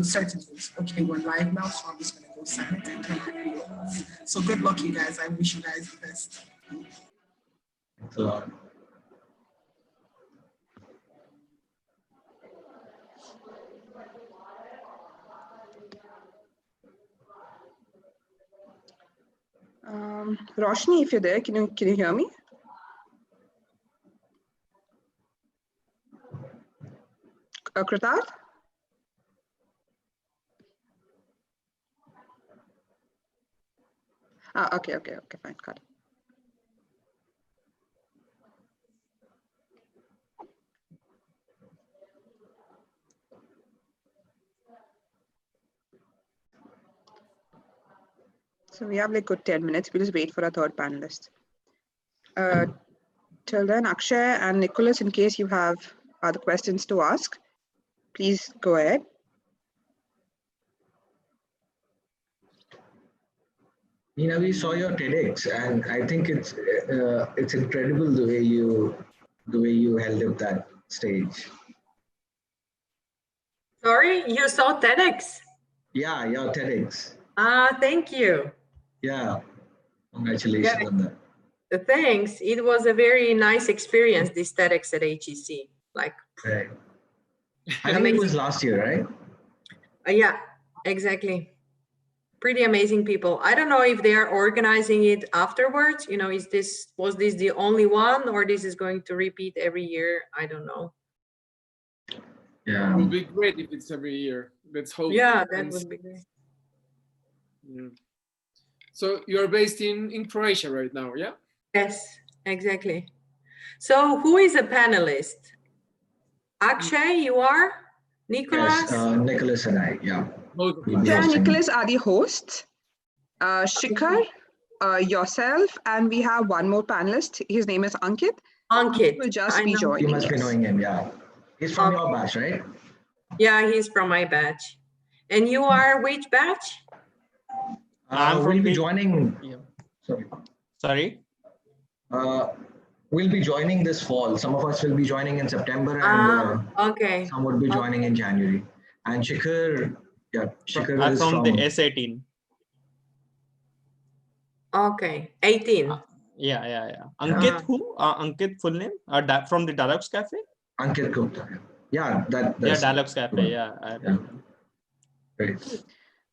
uncertainties. Okay, we're live now, so I'm just going to go submit and turn my video off. So good luck, you guys. I wish you guys the best. Thanks a lot. Roshni, if you're there, can you hear me? Krital? Okay, fine, got it. So we have like good 10 minutes. We'll just wait for our third panelist. Till then, Akshay and Nicholas, in case you have other questions to ask, please go ahead. Nina, we saw your TEDx, and I think it's incredible the way you held up that stage. Sorry, you saw TEDx? Yeah, your TEDx. Thank you. Yeah, congratulations on that. Thanks. It was a very nice experience, this TEDx at HEC. Like, right. I think it was last year, right? Yeah, exactly. Pretty amazing people. I don't know if they are organizing it afterwards. You know, was this the only one, or this is going to repeat every year? I don't know. Yeah, it would be great if it's every year. Let's hope. Yeah, that would be great. Yeah. So you're based in Croatia right now, yeah? Yes, exactly. So who is a panelist? Akshay, you are? Nicholas? Yes, Nicholas and I, yeah. Yeah, Nicholas are the hosts. Shikhar, yourself, and we have one more panelist. His name is Ankit. Ankit. He will just be joining. You must be knowing him, yeah. He's from your batch, right? Yeah, he's from my batch. And you are which batch? We'll be joining. Yeah. Sorry. We'll be joining this fall. Some of us will be joining in September, and okay. some would be joining in January. And Shikhar, yeah, Shikhar is from the S18. Okay, 18. Yeah. Ankit, who? Ankit, full name? From the Dialogues Cafe? Ankit Gupta. Yeah, that's Dialogues Cafe. Yeah. Great.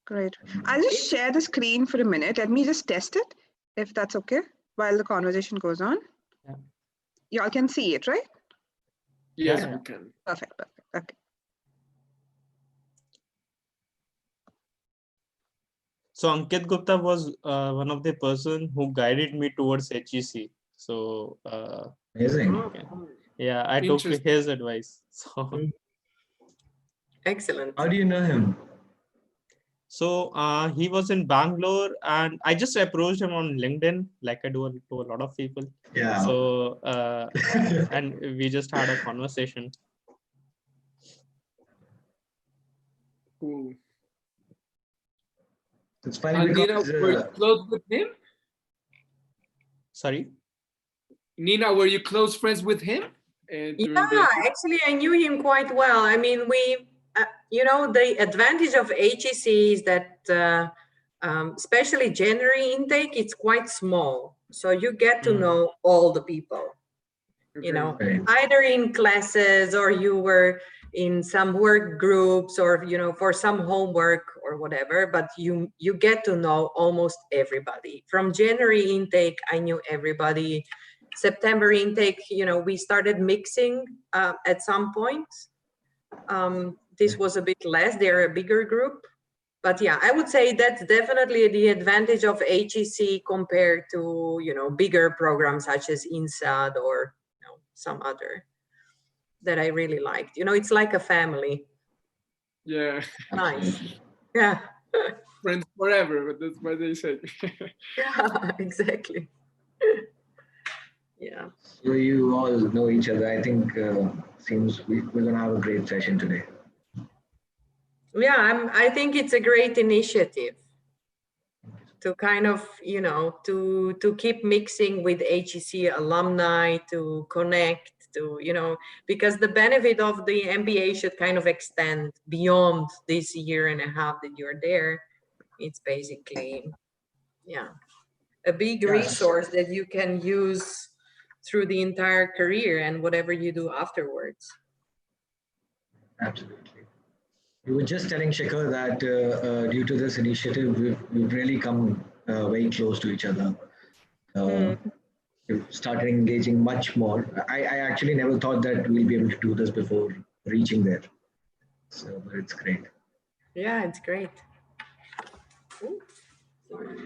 Great. I'll just share the screen for a minute. Let me just test it, if that's okay, while the conversation goes on. Yeah. Y'all can see it, right? Yes, we can. Perfect. Okay. So Ankit Gupta was one of the person who guided me towards HEC. So amazing. Yeah, I took his advice. So excellent. How do you know him? So he was in Bangalore, and I just approached him on LinkedIn, like I do to a lot of people. Yeah. So and we just had a conversation. Cool. It's funny because Nina, were you close with him? Sorry? Nina, were you close friends with him? Yeah, actually, I knew him quite well. I mean, you know, the advantage of HEC is that, especially January intake, it's quite small. So you get to know all the people, you know, either in classes or you were in some work groups or, you know, for some homework or whatever, but you get to know almost everybody. From January intake, I knew everybody. September intake, you know, we started mixing at some point. This was a bit less, they're a bigger group. But yeah, I would say that's definitely the advantage of HEC compared to, you know, bigger programs such as INSAD or, you know, some other that I really liked. You know, it's like a family. Yeah. Nice. Yeah. Friends forever, but that's what they say. Yeah, exactly. Yeah. So you all know each other. I think seems we're gonna have a great session today. Yeah, I think it's a great initiative to kind of, you know, to keep mixing with HEC alumni, to connect, to, you know, because the benefit of the MBA should kind of extend beyond this year and a half that you're there. It's basically, yeah, a big Yes. resource that you can use through the entire career and whatever you do afterwards. Absolutely. We were just telling Shikhar that due to this initiative, we've really come very close to each other. We've started engaging much more. I actually never thought that we'll be able to do this before reaching there. So, but it's great. Yeah, it's great. Ooh, sorry.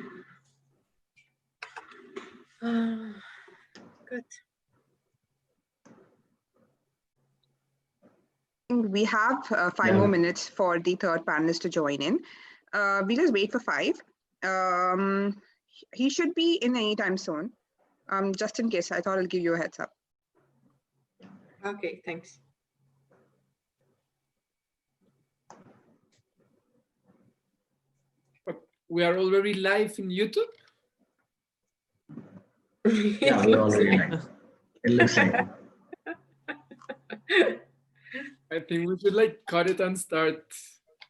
Good. We have 5 more minutes for the third panelist to join in. We'll just wait for 5. He should be in any time soon. Just in case, I thought I'll give you a heads up. Okay, thanks. We are already live in YouTube. Yeah, we're already live. It looks like. I think we should like cut it and start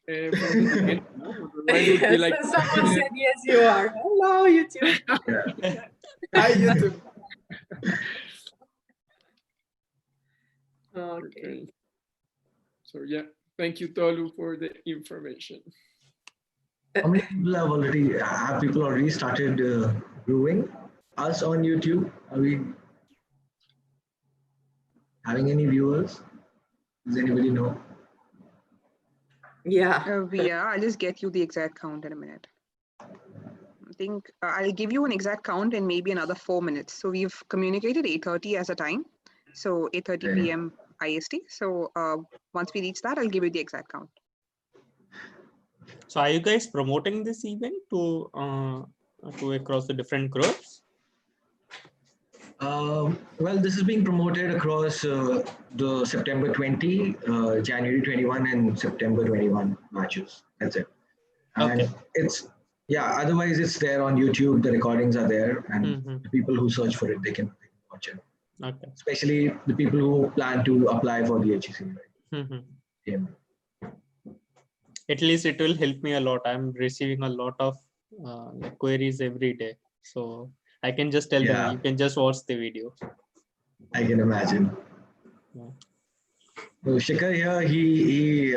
from the beginning. Otherwise it would be like, Someone said, yes, you are. Hello, YouTube. Yeah. hi, YouTube. Okay. So yeah, thank you, Tolu, for the information. How many people have people already started viewing us on YouTube? Are we having any viewers? Does anybody know? Yeah. I'll just get you the exact count in a minute. I think I'll give you an exact count in maybe another 4 minutes. So we've communicated 8:30 as a time. So 8:30 p.m. IST. So once we reach that, I'll give you the exact count. So are you guys promoting this event to across the different groups? Well, this is being promoted across the September 20, January 21, and September 21 matches. That's it. And it's, yeah, otherwise it's there on YouTube. The recordings are there, and the people who search for it, they can watch it. Okay. Especially the people who plan to apply for the HEC. Right? Yeah. At least it will help me a lot. I'm receiving a lot of queries every day. So I can just tell them, you can just watch the video. I can imagine. Yeah. So Shikhar here, he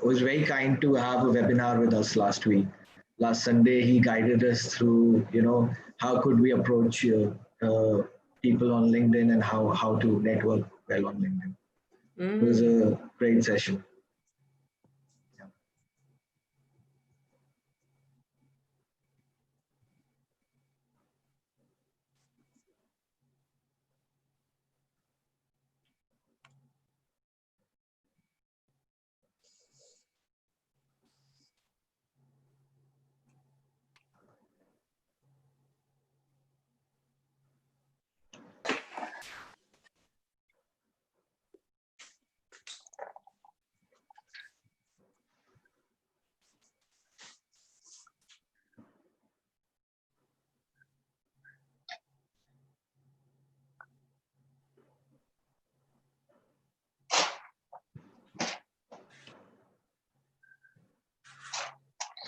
was very kind to have a webinar with us last week. Last Sunday, he guided us through, you know, how could we approach people on LinkedIn and how to network well on LinkedIn. It was a great session.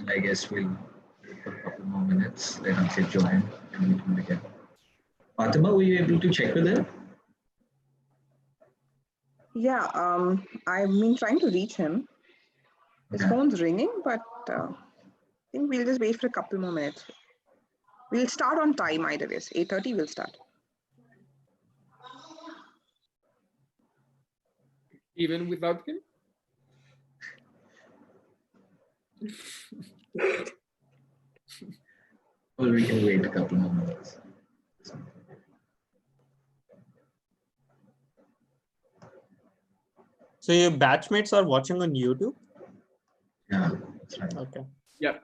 I guess we'll wait for a couple more minutes. Let us get joined and meet him again. Fatima, were you able to check with him? Yeah, I've been trying to reach him. His phone's ringing, but I think we'll just wait for a couple more minutes. We'll start on time either way. 8:30 we'll start. Even without him? Well, we can wait a couple more minutes. So your batchmates are watching on YouTube? Yeah, that's right. Okay. Yeah.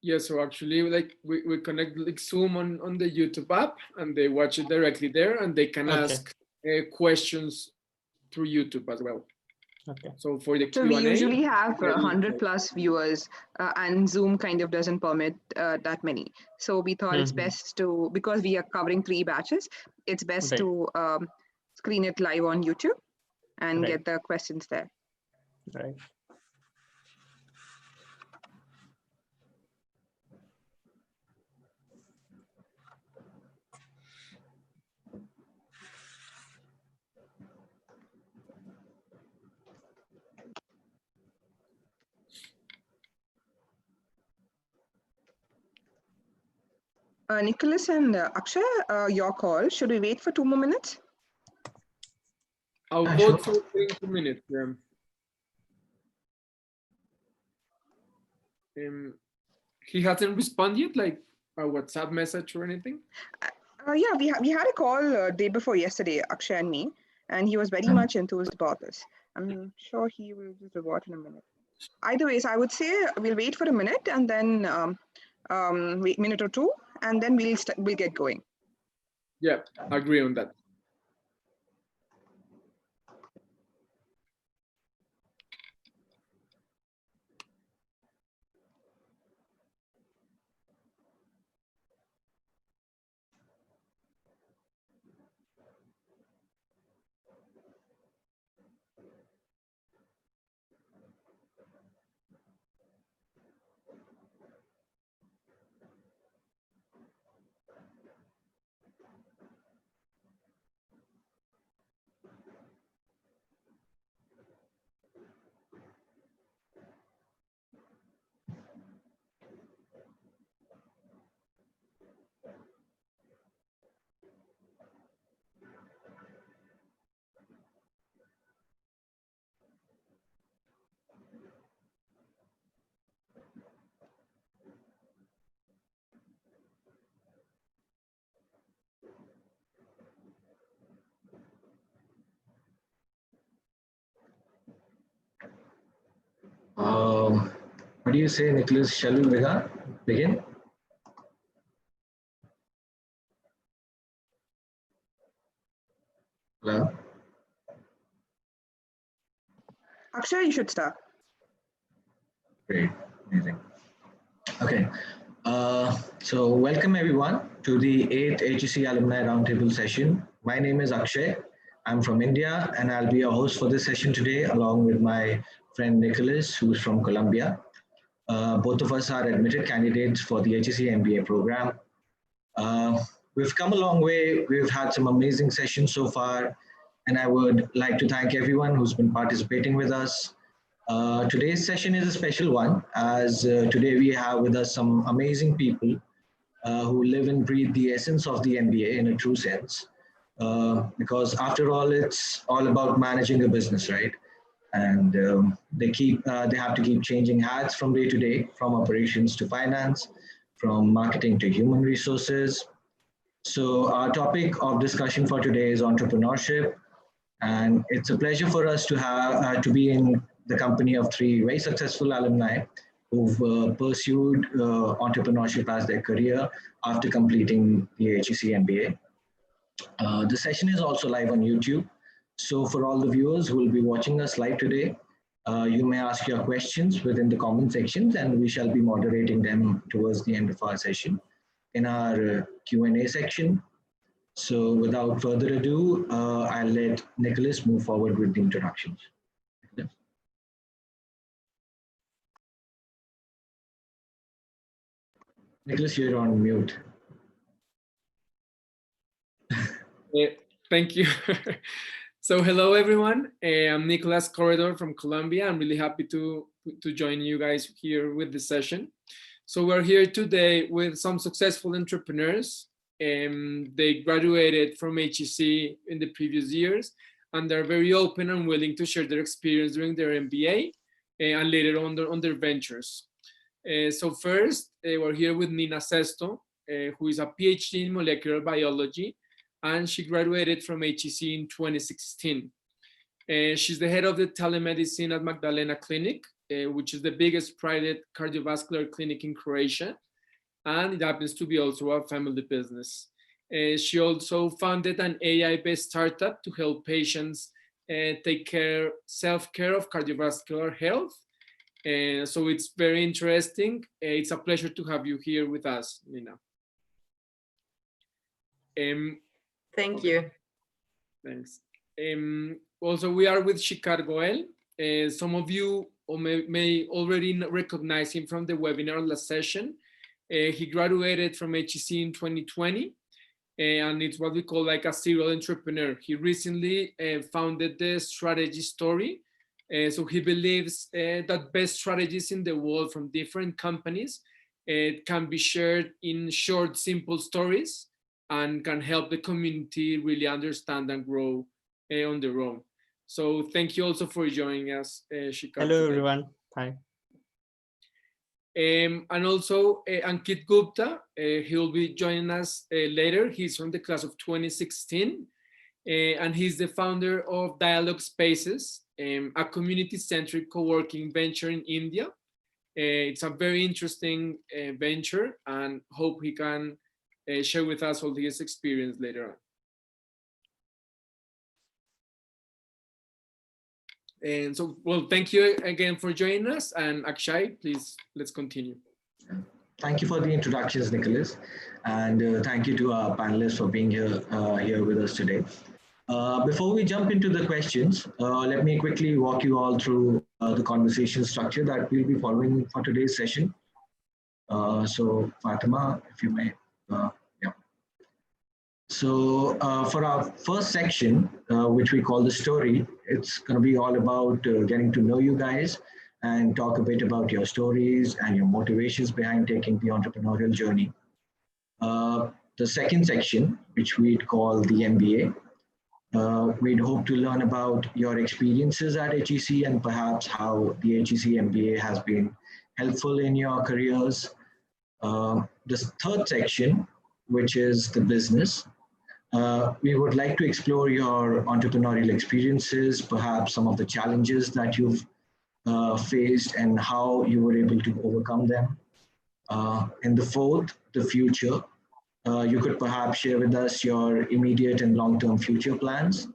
Yeah, so actually like we connect like Zoom on the YouTube app and they watch it directly there and they can ask questions through YouTube as well. Okay. So for the So Q&A, we usually have yeah, 100 plus viewers, and Zoom kind of doesn't permit that many. So we thought it's best to, because we are covering 3 batches, it's best Right. to screen it live on YouTube and Right. get the questions there. Right. Nicholas and Akshay, your call. Should we wait for 2 more minutes? I'll Sure. vote for 2 minutes. He hasn't responded yet, like a WhatsApp message or anything? Yeah, we had a call day before yesterday, Akshay and me, and he was very much enthused about this. I'm sure he will just revert in a minute. Either ways, I would say we'll wait for a minute and then wait minute or two, and then we'll get going. Yeah, I agree on that. What do you say, Nicholas? Shall we begin? Hello? Akshay, you should start. Great, amazing. Okay, so welcome everyone to the 8th HEC Alumni Roundtable session. My name is Akshay. I'm from India and I'll be your host for this session today along with my friend Nicholas, who's from Colombia. Both of us are admitted candidates for the HEC MBA program. We've come a long way. We've had some amazing sessions so far, and I would like to thank everyone who's been participating with us. Today's session is a special one, as today we have with us some amazing people who live and breathe the essence of the MBA in a true sense. Because after all, it's all about managing a business, right? And they have to keep changing hats from day to day, from operations to finance, from marketing to human resources. So our topic of discussion for today is entrepreneurship, and it's a pleasure for us to have to be in the company of 3 very successful alumni who've pursued entrepreneurship as their career after completing the HEC MBA. The session is also live on YouTube. So for all the viewers who will be watching us live today, you may ask your questions within the comment sections and we shall be moderating them towards the end of our session in our Q&A section. So without further ado, I'll let Nicholas move forward with the introductions. Nicholas, you're on mute. Thank you. So hello, everyone. I'm Nicolas Corredor from Colombia. I'm really happy to join you guys here with this session. So we're here today with some successful entrepreneurs. They graduated from HEC in the previous years, and they're very open and willing to share their experience during their MBA and later on their ventures. So first, we're here with Nina Sesto, who is a PhD in molecular biology, and she graduated from HEC in 2016. She's the head of the telemedicine at Magdalena Clinic, which is the biggest private cardiovascular clinic in Croatia, and it happens to be also a family business. She also founded an AI-based startup to help patients take self-care of cardiovascular health. So it's very interesting. It's a pleasure to have you here with us, Nina. Thank you. Thanks. Also, we are with Shikar Goel. Some of you may already recognize him from the webinar last session. He graduated from HEC in 2020, and it's what we call like a serial entrepreneur. He recently founded the Strategy Story. So he believes that best strategies in the world from different companies can be shared in short, simple stories and can help the community really understand and grow on their own. So thank you also for joining us, Shikar. Hello, today. everyone. Hi. And also Ankit Gupta, he will be joining us later. He's from the class of 2016, and he's the founder of Dialogue Spaces, a community-centric co-working venture in India. It's a very interesting venture, and hope he can share with us all his experience later on. And so, well, thank you again for joining us. And Akshay, please, let's continue. Thank you for the introductions, Nicholas. And thank you to our panelists for being here with us today. Before we jump into the questions, let me quickly walk you all through the conversation structure that we'll be following for today's session. So Fatima, if you may. So for our first section, which we call the story, it's going to be all about getting to know you guys and talk a bit about your stories and your motivations behind taking the entrepreneurial journey. The second section, which we'd call the MBA, we'd hope to learn about your experiences at HEC and perhaps how the HEC MBA has been helpful in your careers. The third section, which is the business, we would like to explore your entrepreneurial experiences, perhaps some of the challenges that you've faced and how you were able to overcome them. In the fourth, the future, you could perhaps share with us your immediate and long-term future plans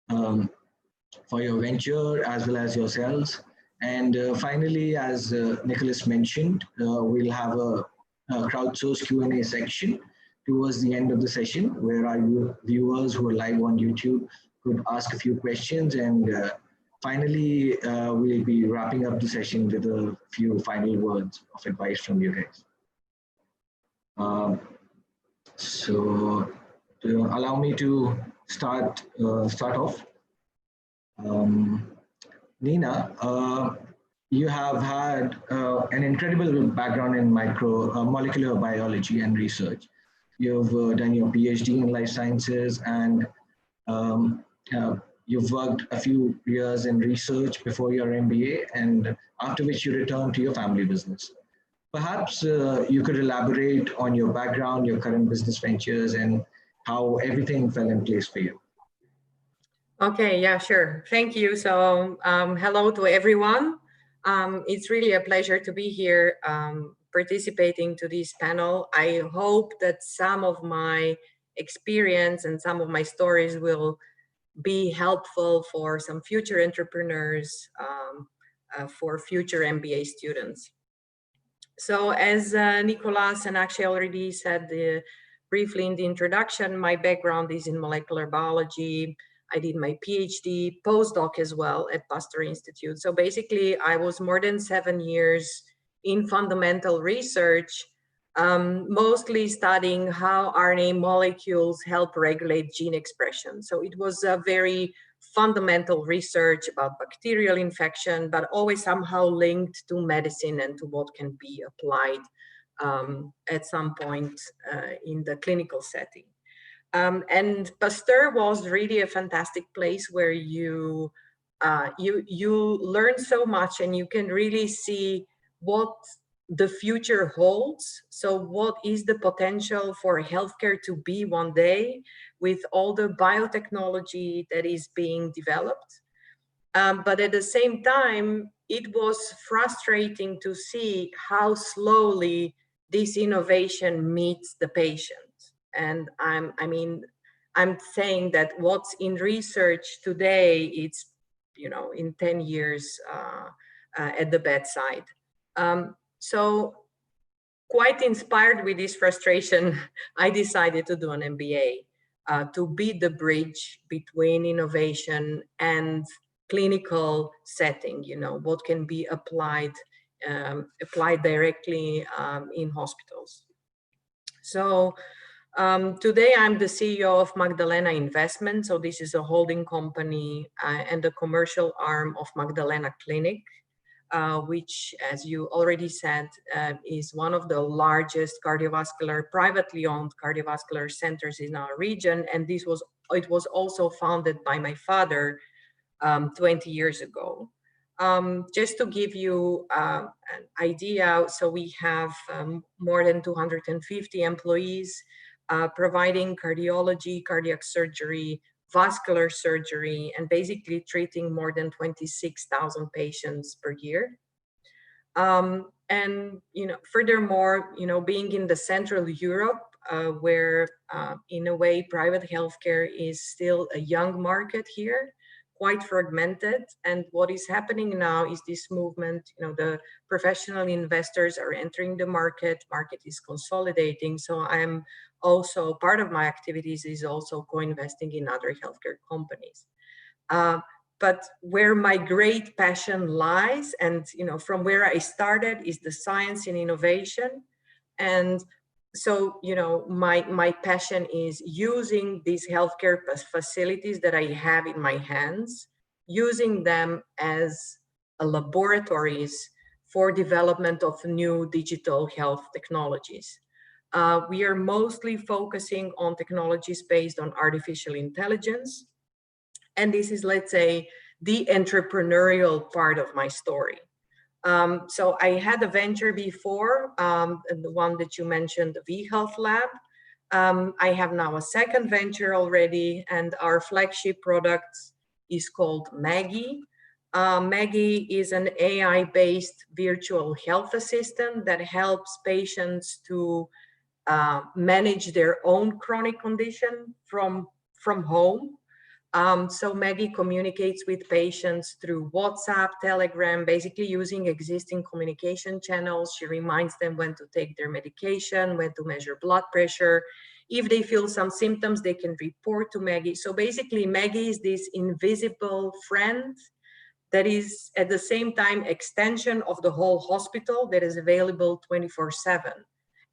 for your venture as well as yourselves. And finally, as Nicholas mentioned, we'll have a crowdsourced Q&A section towards the end of the session, where our viewers who are live on YouTube could ask a few questions. And finally, we'll be wrapping up the session with a few final words of advice from you guys. So allow me to start off. Nina, you have had an incredible background in molecular biology and research. You've done your PhD in life sciences, and you've worked a few years in research before your MBA, and after which you returned to your family business. Perhaps you could elaborate on your background, your current business ventures, and how everything fell in place for you. Okay, yeah, sure. Thank you. So hello to everyone. It's really a pleasure to be here participating to this panel. I hope that some of my experience and some of my stories will be helpful for some future entrepreneurs, for future MBA students. So as Nicolas and Akshay already said briefly in the introduction, my background is in molecular biology. I did my PhD postdoc as well at Pasteur Institute. So basically, I was more than 7 years in fundamental research, mostly studying how RNA molecules help regulate gene expression. So it was a very fundamental research about bacterial infection, but always somehow linked to medicine and to what can be applied at some point in the clinical setting. And Pasteur was really a fantastic place where you learn so much, and you can really see what the future holds. So what is the potential for healthcare to be one day with all the biotechnology that is being developed? But at the same time, it was frustrating to see how slowly this innovation meets the patient. And I'm saying that what's in research today, it's, you know, in 10 years at the bedside. So quite inspired with this frustration, I decided to do an MBA to be the bridge between innovation and clinical setting, you know, what can be applied directly in hospitals. So today I'm the CEO of Magdalena Investment. So this is a holding company and the commercial arm of Magdalena Clinic, which, as you already said, is one of the largest privately owned cardiovascular centers in our region. And it was also founded by my father 20 years ago. Just to give you an idea, so we have more than 250 employees providing cardiology, cardiac surgery, vascular surgery, and basically treating more than 26,000 patients per year. And, you know, furthermore, you know, being in the Central Europe, where in a way private healthcare is still a young market here, quite fragmented. And what is happening now is this movement, you know, the professional investors are entering the market is consolidating. So I'm also, part of my activities is also co-investing in other healthcare companies. But where my great passion lies, and, you know, from where I started, is the science and innovation. And so, you know, my passion is using these healthcare facilities that I have in my hands, using them as laboratories for development of new digital health technologies. We are mostly focusing on technologies based on artificial intelligence. And this is, let's say, the entrepreneurial part of my story. So I had a venture before, the one that you mentioned, the V-Health Lab. I have now a second venture already, and our flagship product is called Maggie. Maggie is an AI-based virtual health assistant that helps patients to manage their own chronic condition from home. So Maggie communicates with patients through WhatsApp, Telegram, basically using existing communication channels. She reminds them when to take their medication, when to measure blood pressure. If they feel some symptoms, they can report to Maggie. So basically, Maggie is this invisible friend that is at the same time extension of the whole hospital that is available 24/7.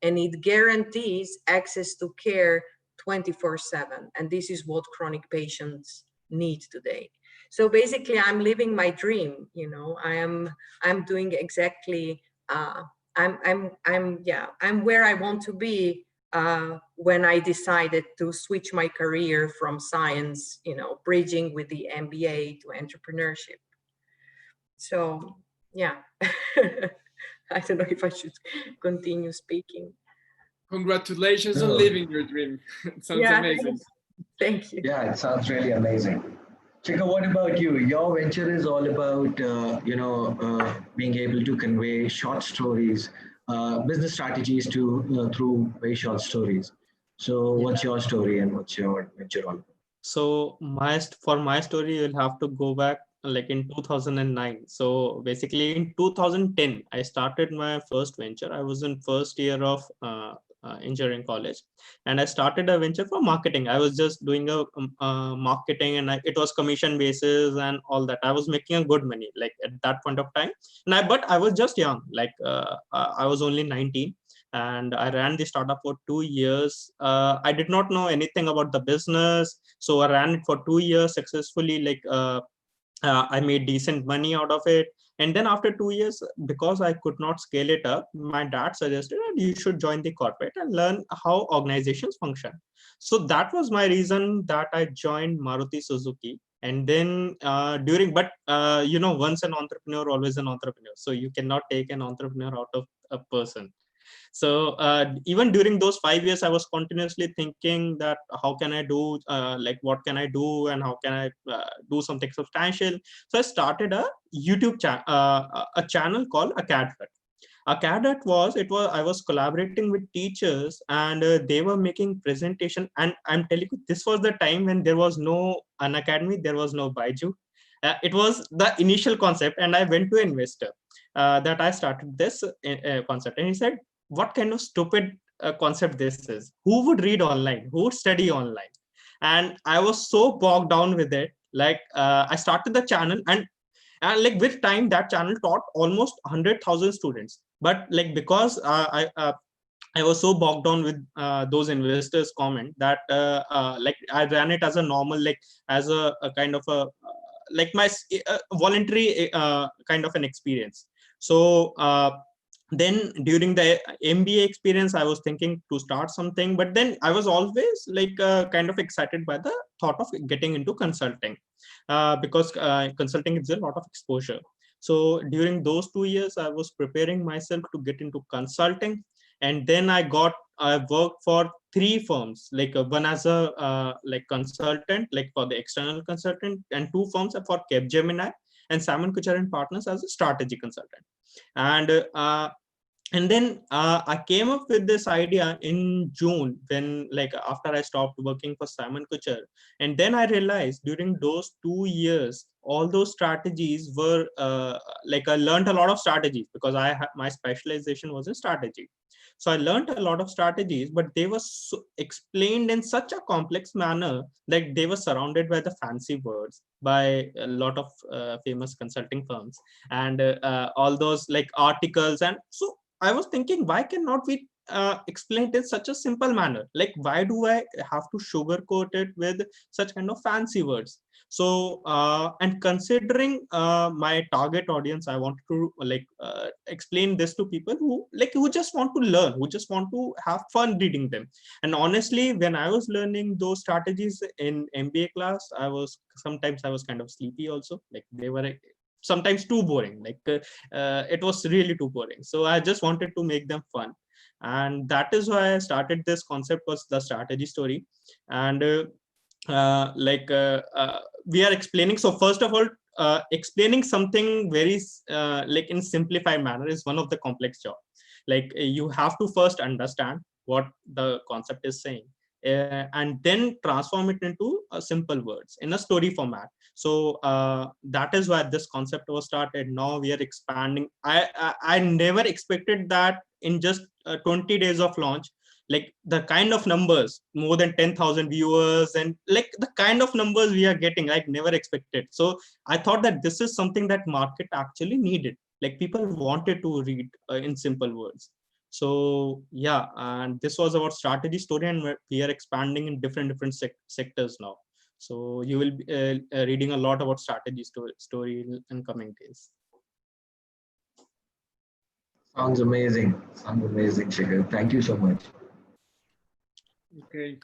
And it guarantees access to care 24/7. And this is what chronic patients need today. So basically, I'm living my dream. You know, I'm doing exactly. I'm where I want to be when I decided to switch my career from science, you know, bridging with the MBA to entrepreneurship. So yeah, I don't know if I should continue speaking. Congratulations on living your dream. It sounds amazing. Thank you. Yeah, it sounds really amazing. Chika, what about you? Your venture is all about, being able to convey short stories, business strategies through very short stories. So what's your story and what's your venture all about? So for my story, you'll have to go back like in 2009. So basically in 2010, I started my first venture. I was in first year of engineering college, and I started a venture for marketing. I was just doing a marketing, and it was commission basis and all that. I was making a good money like at that point of time. But I was just young, like I was only 19. And I ran the startup for 2 years. I did not know anything about the business. So I ran it for 2 years successfully. Like I made decent money out of it. And then after 2 years, because I could not scale it up, my dad suggested that you should join the corporate and learn how organizations function. So that was my reason that I joined Maruti Suzuki. And then once an entrepreneur, always an entrepreneur. So you cannot take an entrepreneur out of a person. So even during those 5 years, I was continuously thinking that how can I do, what can I do, and how can I do something substantial. So I started a YouTube channel called AcadFit. A cadet I was collaborating with teachers, and they were making presentation. And I'm telling you, this was the time when there was no Unacademy, there was no Baiju. It was the initial concept, and I went to an investor that I started this concept, and he said, "What kind of stupid concept this is? Who would read online? Who would study online?" And I was so bogged down with it. Like I started the channel, and like with time that channel taught almost 100,000 students. But like because I was so bogged down with those investors comment that like I ran it as a normal, like as a kind of a like my voluntary kind of an experience. So then during the MBA experience, I was thinking to start something, but then I was always like kind of excited by the thought of getting into consulting because consulting is a lot of exposure. So during those 2 years, I was preparing myself to get into consulting. And then I worked for 3 firms, like one as a like consultant, like for the external consultant, and 2 firms for Capgemini and Simon Kucher and Partners as a strategy consultant. And then I came up with this idea in June, when like after I stopped working for Simon Kucher. And then I realized during those 2 years, all those strategies were like I learned a lot of strategies because my specialization was in strategy. So I learned a lot of strategies, but they were explained in such a complex manner, like they were surrounded by the fancy words by a lot of famous consulting firms and all those like articles. And so I was thinking, why cannot we explain it in such a simple manner? Like, why do I have to sugarcoat it with such kind of fancy words? So, and considering my target audience, I wanted to like explain this to people who just want to learn, who just want to have fun reading them. And honestly, when I was learning those strategies in MBA class, sometimes I was kind of sleepy also. Like they were sometimes too boring. Like it was really too boring. So I just wanted to make them fun. And that is why I started this concept, was the strategy story. And we are explaining. So first of all, explaining something very like in simplified manner is one of the complex job. Like you have to first understand what the concept is saying, and then transform it into simple words in a story format. So that is why this concept was started. Now we are expanding. I never expected that in just 20 days of launch, like the kind of numbers, more than 10,000 viewers, and like the kind of numbers we are getting, like never expected. So I thought that this is something that market actually needed. Like people wanted to read in simple words. So yeah, and this was about strategy story, and we are expanding in different sectors now. So you will be reading a lot about strategy story in coming days. Sounds amazing. Sounds amazing, Shikhar. Thank you so much. Okay.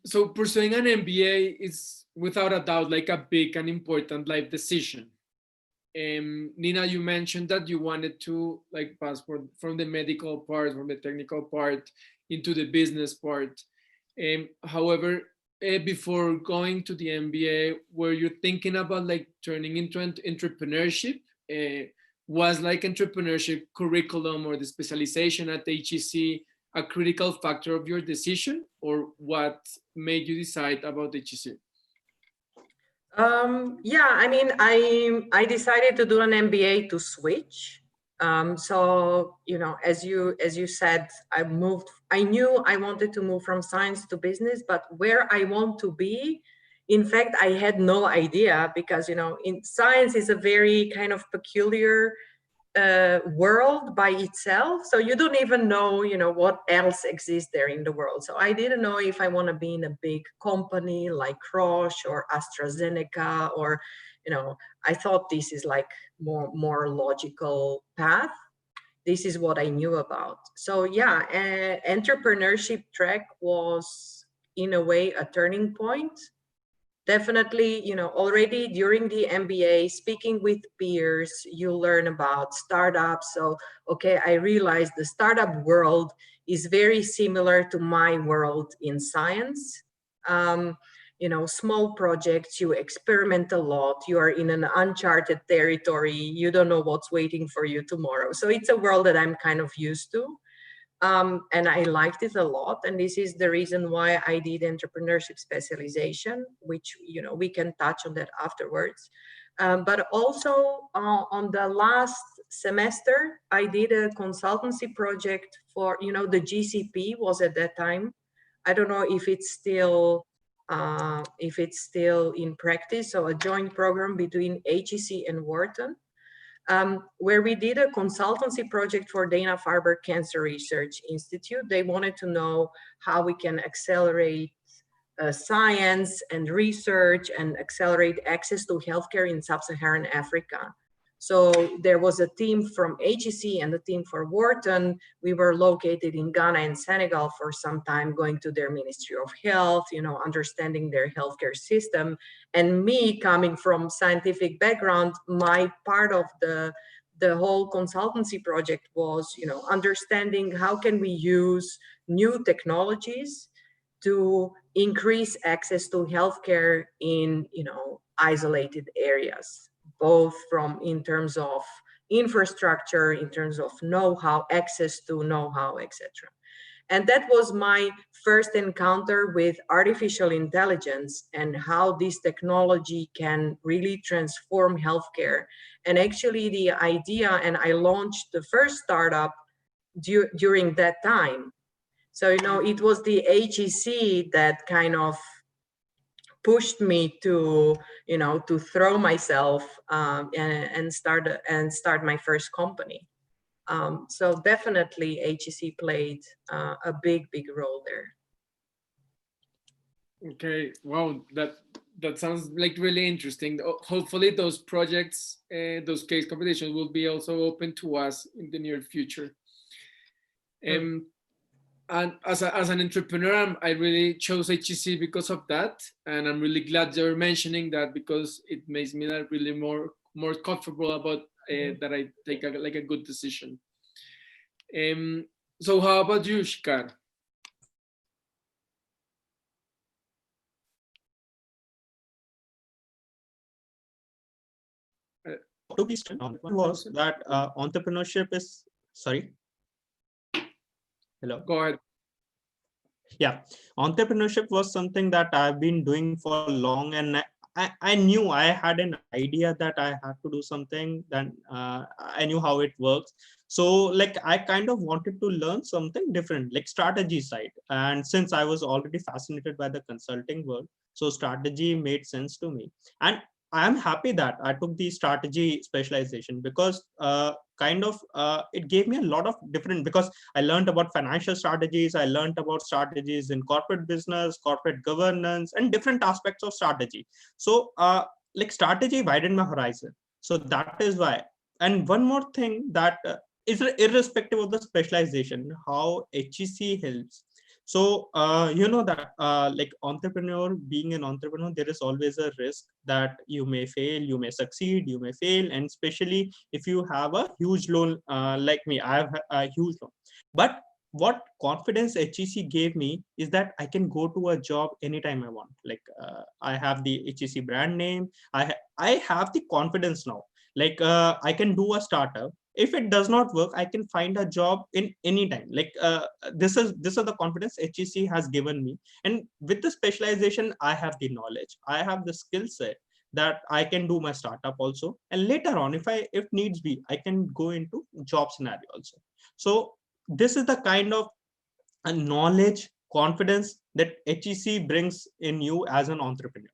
So pursuing an MBA is without a doubt like a big and important life decision. Nina, you mentioned that you wanted to like pass from the medical part, from the technical part into the business part. However, before going to the MBA, were you thinking about like turning into entrepreneurship? Was like entrepreneurship curriculum or the specialization at HEC a critical factor of your decision, or what made you decide about HEC? Yeah, I mean, I decided to do an MBA to switch. So, you know, as you said, I knew I wanted to move from science to business, but where I want to be, in fact, I had no idea, because, you know, in science is a very kind of peculiar world by itself. So you don't even know, you know, what else exists there in the world. So I didn't know if I want to be in a big company like Roche or AstraZeneca, or, you know, I thought this is like more logical path. This is what I knew about. So yeah, entrepreneurship track was in a way a turning point. Definitely, you know, already during the MBA, speaking with peers, you learn about startups. So, okay, I realized the startup world is very similar to my world in science. You small projects, you experiment a lot, you are in an uncharted territory, you don't know what's waiting for you tomorrow. So it's a world that I'm kind of used to. And I liked it a lot. And this is the reason why I did entrepreneurship specialization, which, we can touch on that afterwards. But also on the last semester, I did a consultancy project for, the GCP was at that time. I don't know if it's still in practice. So a joint program between HEC and Wharton, where we did a consultancy project for Dana-Farber Cancer Research Institute. They wanted to know how we can accelerate science and research and accelerate access to healthcare in sub-Saharan Africa. So there was a team from HEC and a team for Wharton. We were located in Ghana and Senegal for some time, going to their Ministry of Health, understanding their healthcare system. And me coming from scientific background, my part of the whole consultancy project was, understanding how can we use new technologies to increase access to healthcare in, isolated areas, both in terms of infrastructure, in terms of know-how, access to know-how, etc. And that was my first encounter with artificial intelligence and how this technology can really transform healthcare. And actually the idea, and I launched the first startup during that time. So, it was the HEC that kind of pushed me to, to throw myself and start my first company. So definitely HEC played a big role there. Okay, wow, that sounds like really interesting. Hopefully those projects, those case competitions will be also open to us in the near future. And as an entrepreneur, I really chose HEC because of that. And I'm really glad you're mentioning that, because it makes me really more comfortable about that I take a good decision. So how about you, Shikar? To be was that entrepreneurship is, sorry. Hello. Go ahead. Yeah, entrepreneurship was something that I've been doing for long, and I knew I had an idea that I had to do something. Then I knew how it works. So like I kind of wanted to learn something different, like strategy side. And since I was already fascinated by the consulting world, so strategy made sense to me. And I'm happy that I took the strategy specialization, because it gave me a lot of different, because I learned about financial strategies, I learned about strategies in corporate business, corporate governance, and different aspects of strategy. So like strategy widened my horizon. So that is why. And one more thing that is irrespective of the specialization, how HEC helps. So that like being an entrepreneur, there is always a risk that you may fail, you may succeed, you may fail, and especially if you have a huge loan, like me, I have a huge loan. But what confidence HEC gave me is that I can go to a job anytime I want. Like I have the HEC brand name, I have the confidence now. Like I can do a startup. If it does not work, I can find a job in any time. Like this is the confidence HEC has given me. And with the specialization, I have the knowledge, I have the skill set that I can do my startup also. And later on, if needs be, I can go into job scenario also. So this is the kind of knowledge, confidence that HEC brings in you as an entrepreneur.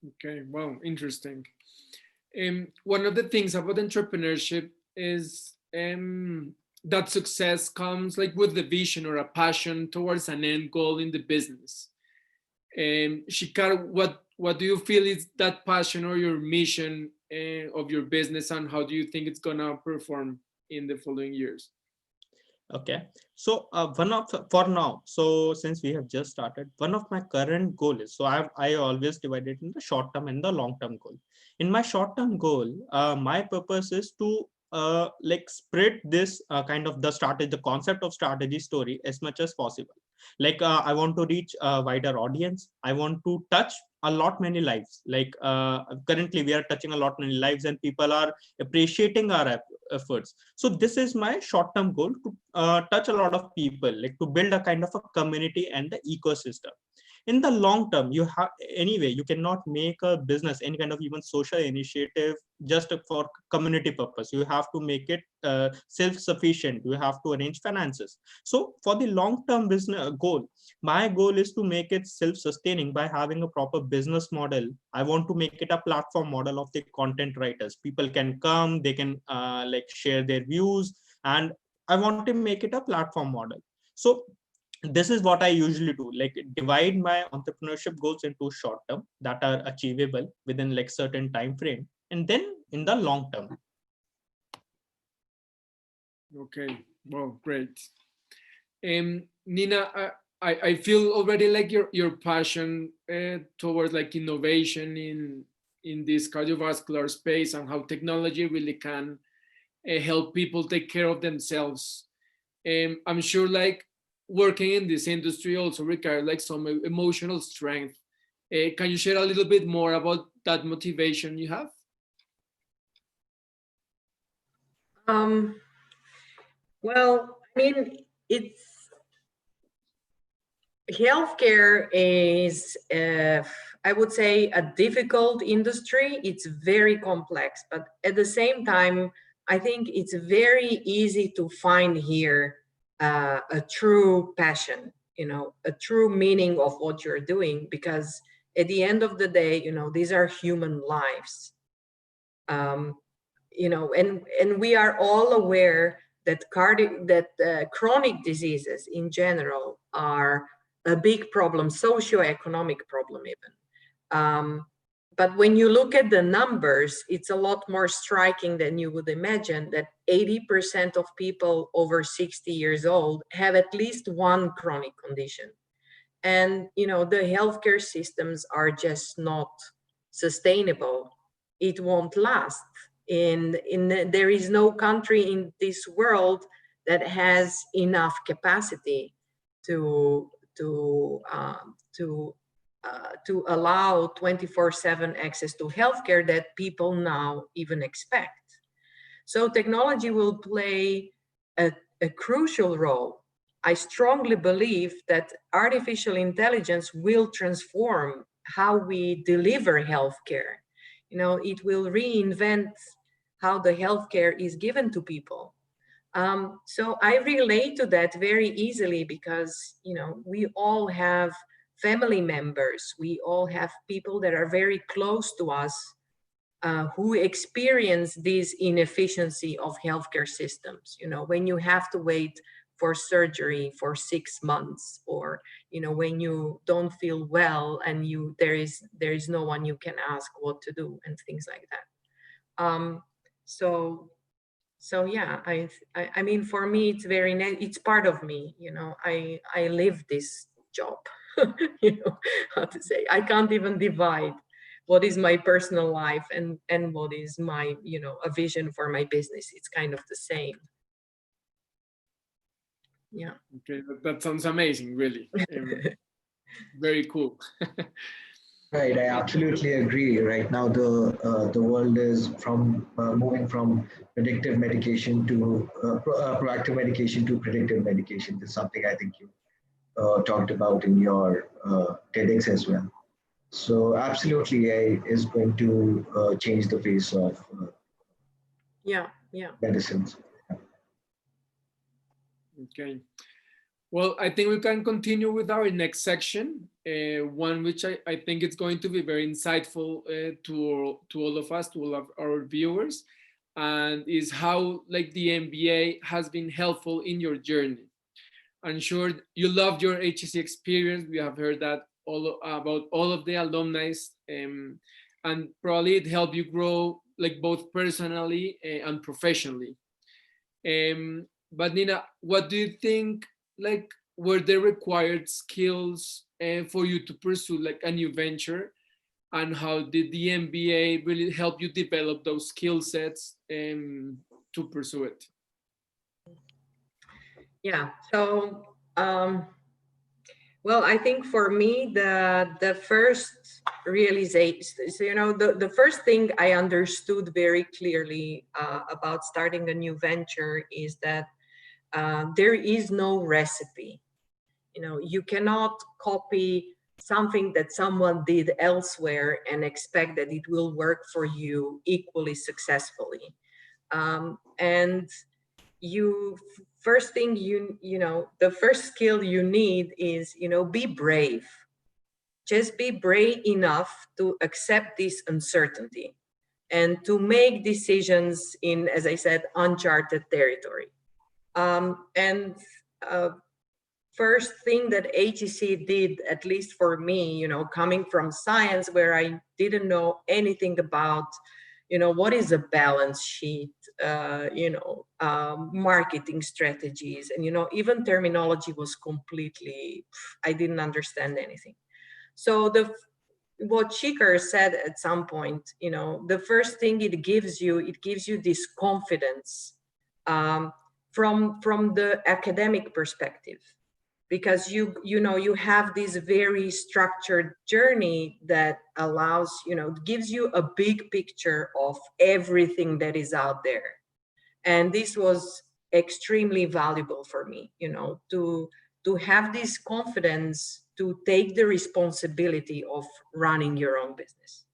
Okay, wow, interesting. One of the things about entrepreneurship is that success comes like with the vision or a passion towards an end goal in the business. Shikar, what do you feel is that passion or your mission of your business, and how do you think it's gonna perform in the following years? Okay, so for now, so since we have just started, one of my current goal is, so I always divide it in the short term and the long term goal. In my short term goal, my purpose is to like spread this kind of the concept of strategy story as much as possible. Like I want to reach a wider audience. I want to touch a lot many lives. Like currently we are touching a lot many lives and people are appreciating our efforts. So this is my short-term goal, to touch a lot of people, like to build a kind of a community and the ecosystem. In the long term, you have, anyway, you cannot make a business, any kind of even social initiative, just for community purpose. You have to make it self-sufficient. You have to arrange finances. So for the long-term business goal, my goal is to make it self-sustaining by having a proper business model. I want to make it a platform model of the content writers. People can come, they can like share their views, and I want to make it a platform model. So this is what I usually do, like divide my entrepreneurship goals into short term that are achievable within like certain time frame, and then in the long term. Okay, well, great. Nina, I feel already like your passion towards like innovation in this cardiovascular space and how technology really can help people take care of themselves. I'm sure like working in this industry also requires like some emotional strength. Can you share a little bit more about that motivation you have? Well, I mean, healthcare is, I would say, a difficult industry. It's very complex, but at the same time, I think it's very easy to find here a true passion, a true meaning of what you're doing, because at the end of the day, these are human lives. And we are all aware that chronic diseases in general are a big problem, socioeconomic problem even. But when you look at the numbers, it's a lot more striking than you would imagine, that 80% of people over 60 years old have at least one chronic condition. And, the healthcare systems are just not sustainable. It won't last. There is no country in this world that has enough capacity to allow 24/7 access to healthcare that people now even expect. So technology will play a crucial role. I strongly believe that artificial intelligence will transform how we deliver healthcare. It will reinvent how the healthcare is given to people. So I relate to that very easily because, we all have family members. We all have people that are very close to us who experience this inefficiency of healthcare systems. When you have to wait for surgery for 6 months, or when you don't feel well and there is no one you can ask what to do and things like that. So yeah, I mean, for me, it's part of me. I live this job. How to say? I can't even divide what is my personal life and what is my a vision for my business. It's kind of the same. Yeah. Okay, that sounds amazing, really. Very cool. Right, I absolutely agree. Right now, the world is moving from predictive medication to proactive medication to predictive medication. This is something I think you talked about in your TEDx as well. So absolutely, AI is going to change the face of yeah medicines. Okay. Well, I think we can continue with our next section, one which I think it's going to be very insightful to all of us, to all of our viewers, and is how like the MBA has been helpful in your journey. I'm sure you loved your HEC experience. We have heard that about all of the alumni, and probably it helped you grow like both personally and professionally. But Nina, what do you think like were the required skills for you to pursue like a new venture, and how did the MBA really help you develop those skill sets to pursue it? Yeah. So Well, I think for me, the first realization, so, you know, the first thing I understood very clearly about starting a new venture is that there is no recipe. You know, you cannot copy something that someone did elsewhere and expect that it will work for you equally successfully. And first thing you know, the first skill you need is, you know, be brave. Just be brave enough to accept this uncertainty and to make decisions in, as I said, uncharted territory. And first thing that HEC did, at least for me, you know, coming from science where I didn't know anything about, you know, what is a balance sheet, you know, marketing strategies, and, you know, even terminology was completely, I didn't understand anything. So what Shikhar said at some point, you know, the first thing it gives you this confidence from the academic perspective, because you know, you have this very structured journey that allows, you know, gives you a big picture of everything that is out there. And this was extremely valuable for me, you know, to have this confidence to take the responsibility of running your own business.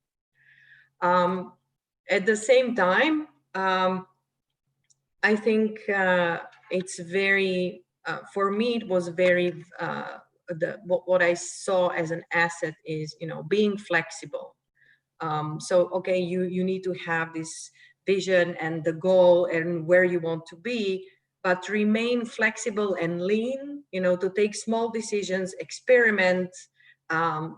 At the same time, I think it's very, for me, it was very, what I saw as an asset is, you know, being flexible. So, okay, you need to have this vision and the goal and where you want to be, but remain flexible and lean, you know, to take small decisions, experiment,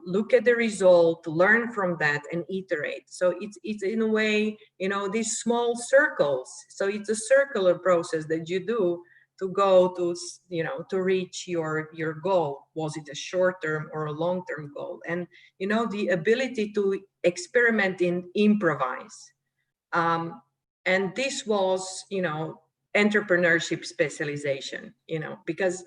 look at the result, learn from that, and iterate. So it's in a way, you know, these small circles. So it's a circular process that you do to go to, you know, to reach your goal. Was it a short-term or a long-term goal? And, you know, the ability to experiment and improvise. And this was, you know, entrepreneurship specialization, you know, because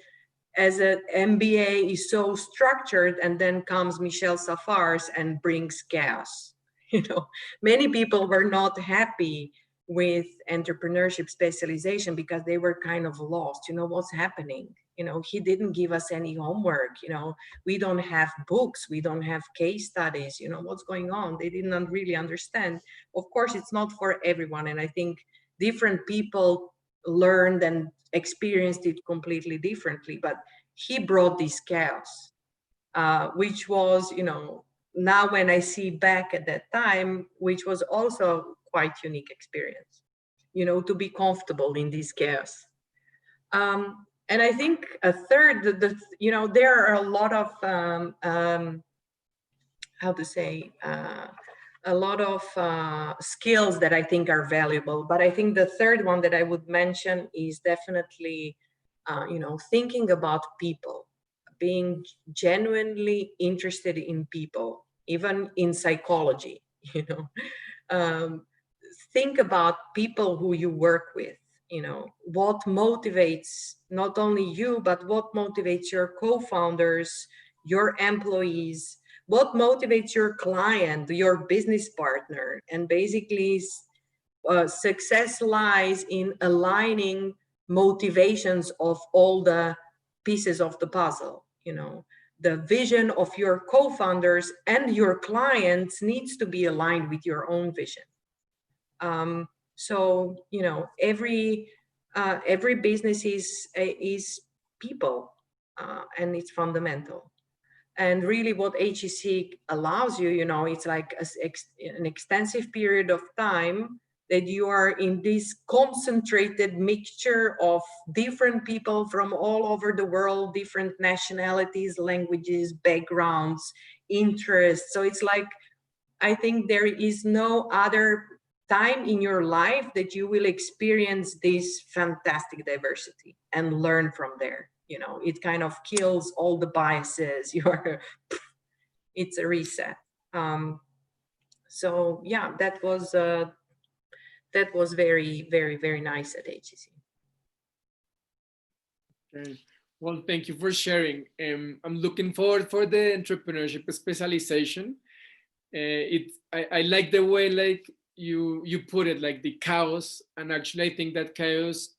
as an MBA is so structured, and then comes Michel Safar's and brings chaos. You know, many people were not happy with entrepreneurship specialization because they were kind of lost. You know, what's happening? You know, he didn't give us any homework. You know, we don't have books, we don't have case studies. You know, what's going on? They didn't really understand. Of course, it's not for everyone, and I think different people learned and experienced it completely differently, but he brought this chaos, which was, you know, now when I see back at that time, which was also quite unique experience, you know, to be comfortable in this chaos. And I think a third, you know, there are a lot of, how to say, a lot of skills that I think are valuable. But I think the third one that I would mention is definitely, you know, thinking about people, being genuinely interested in people, even in psychology, you know. Think about people who you work with, you know, what motivates not only you, but what motivates your co-founders, your employees, what motivates your client, your business partner. And basically, success lies in aligning motivations of all the pieces of the puzzle. You know, the vision of your co-founders and your clients needs to be aligned with your own vision. So, you know, every business is people, and it's fundamental. And really what HEC allows you, you know, it's like an extensive period of time that you are in this concentrated mixture of different people from all over the world, different nationalities, languages, backgrounds, interests. So it's like, I think there is no other time in your life that you will experience this fantastic diversity and learn from there. You know, it kind of kills all the biases. It's a reset. So yeah, that was very, very, very nice at HEC. Okay. Well, thank you for sharing. I'm looking forward for the entrepreneurship specialization. I like the way like you put it, like the chaos, and actually I think that chaos,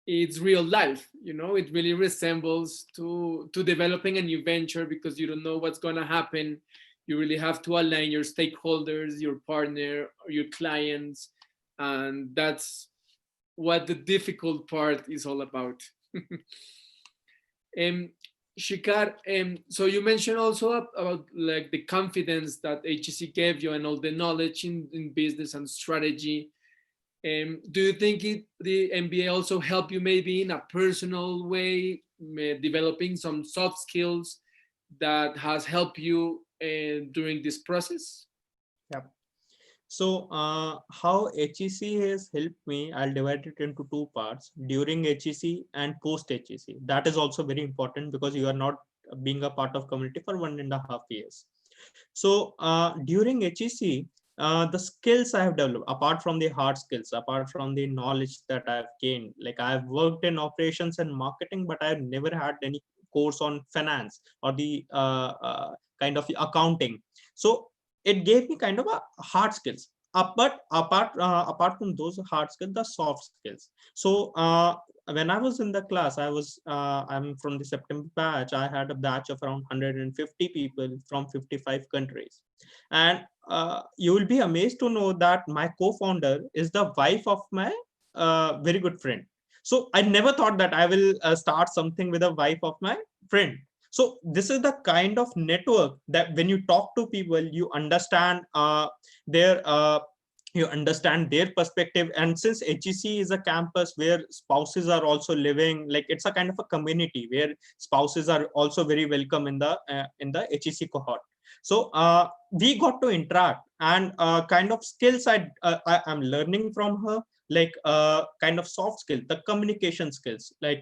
it's real life. You know, it really resembles to developing a new venture, because you don't know what's going to happen. You really have to align your stakeholders, your partner, or your clients, and that's what the difficult part is all about. Um, Shikar, so you mentioned also about like the confidence that HEC gave you and all the knowledge in business and strategy. Do you think the MBA also helped you maybe in a personal way, developing some soft skills that has helped you during this process? Yeah. So how HEC has helped me, I'll divide it into two parts: during HEC and post HEC. That is also very important because you are not being a part of community for 1.5 years. So during HEC, the skills I have developed, apart from the hard skills, apart from the knowledge that I've gained, like I've worked in operations and marketing, but I've never had any course on finance or the kind of accounting. So it gave me kind of a hard skills. But apart from those hard skills, the soft skills. So when I was in the class, I'm from the September batch. I had a batch of around 150 people from 55 countries. And you will be amazed to know that my co-founder is the wife of my very good friend. So I never thought that I will start something with a wife of my friend. So this is the kind of network that when you talk to people, you understand their perspective. And since HEC is a campus where spouses are also living, like it's a kind of a community where spouses are also very welcome in the HEC cohort. So we got to interact, and kind of skills I am learning from her, like kind of soft skill, the communication skills. Like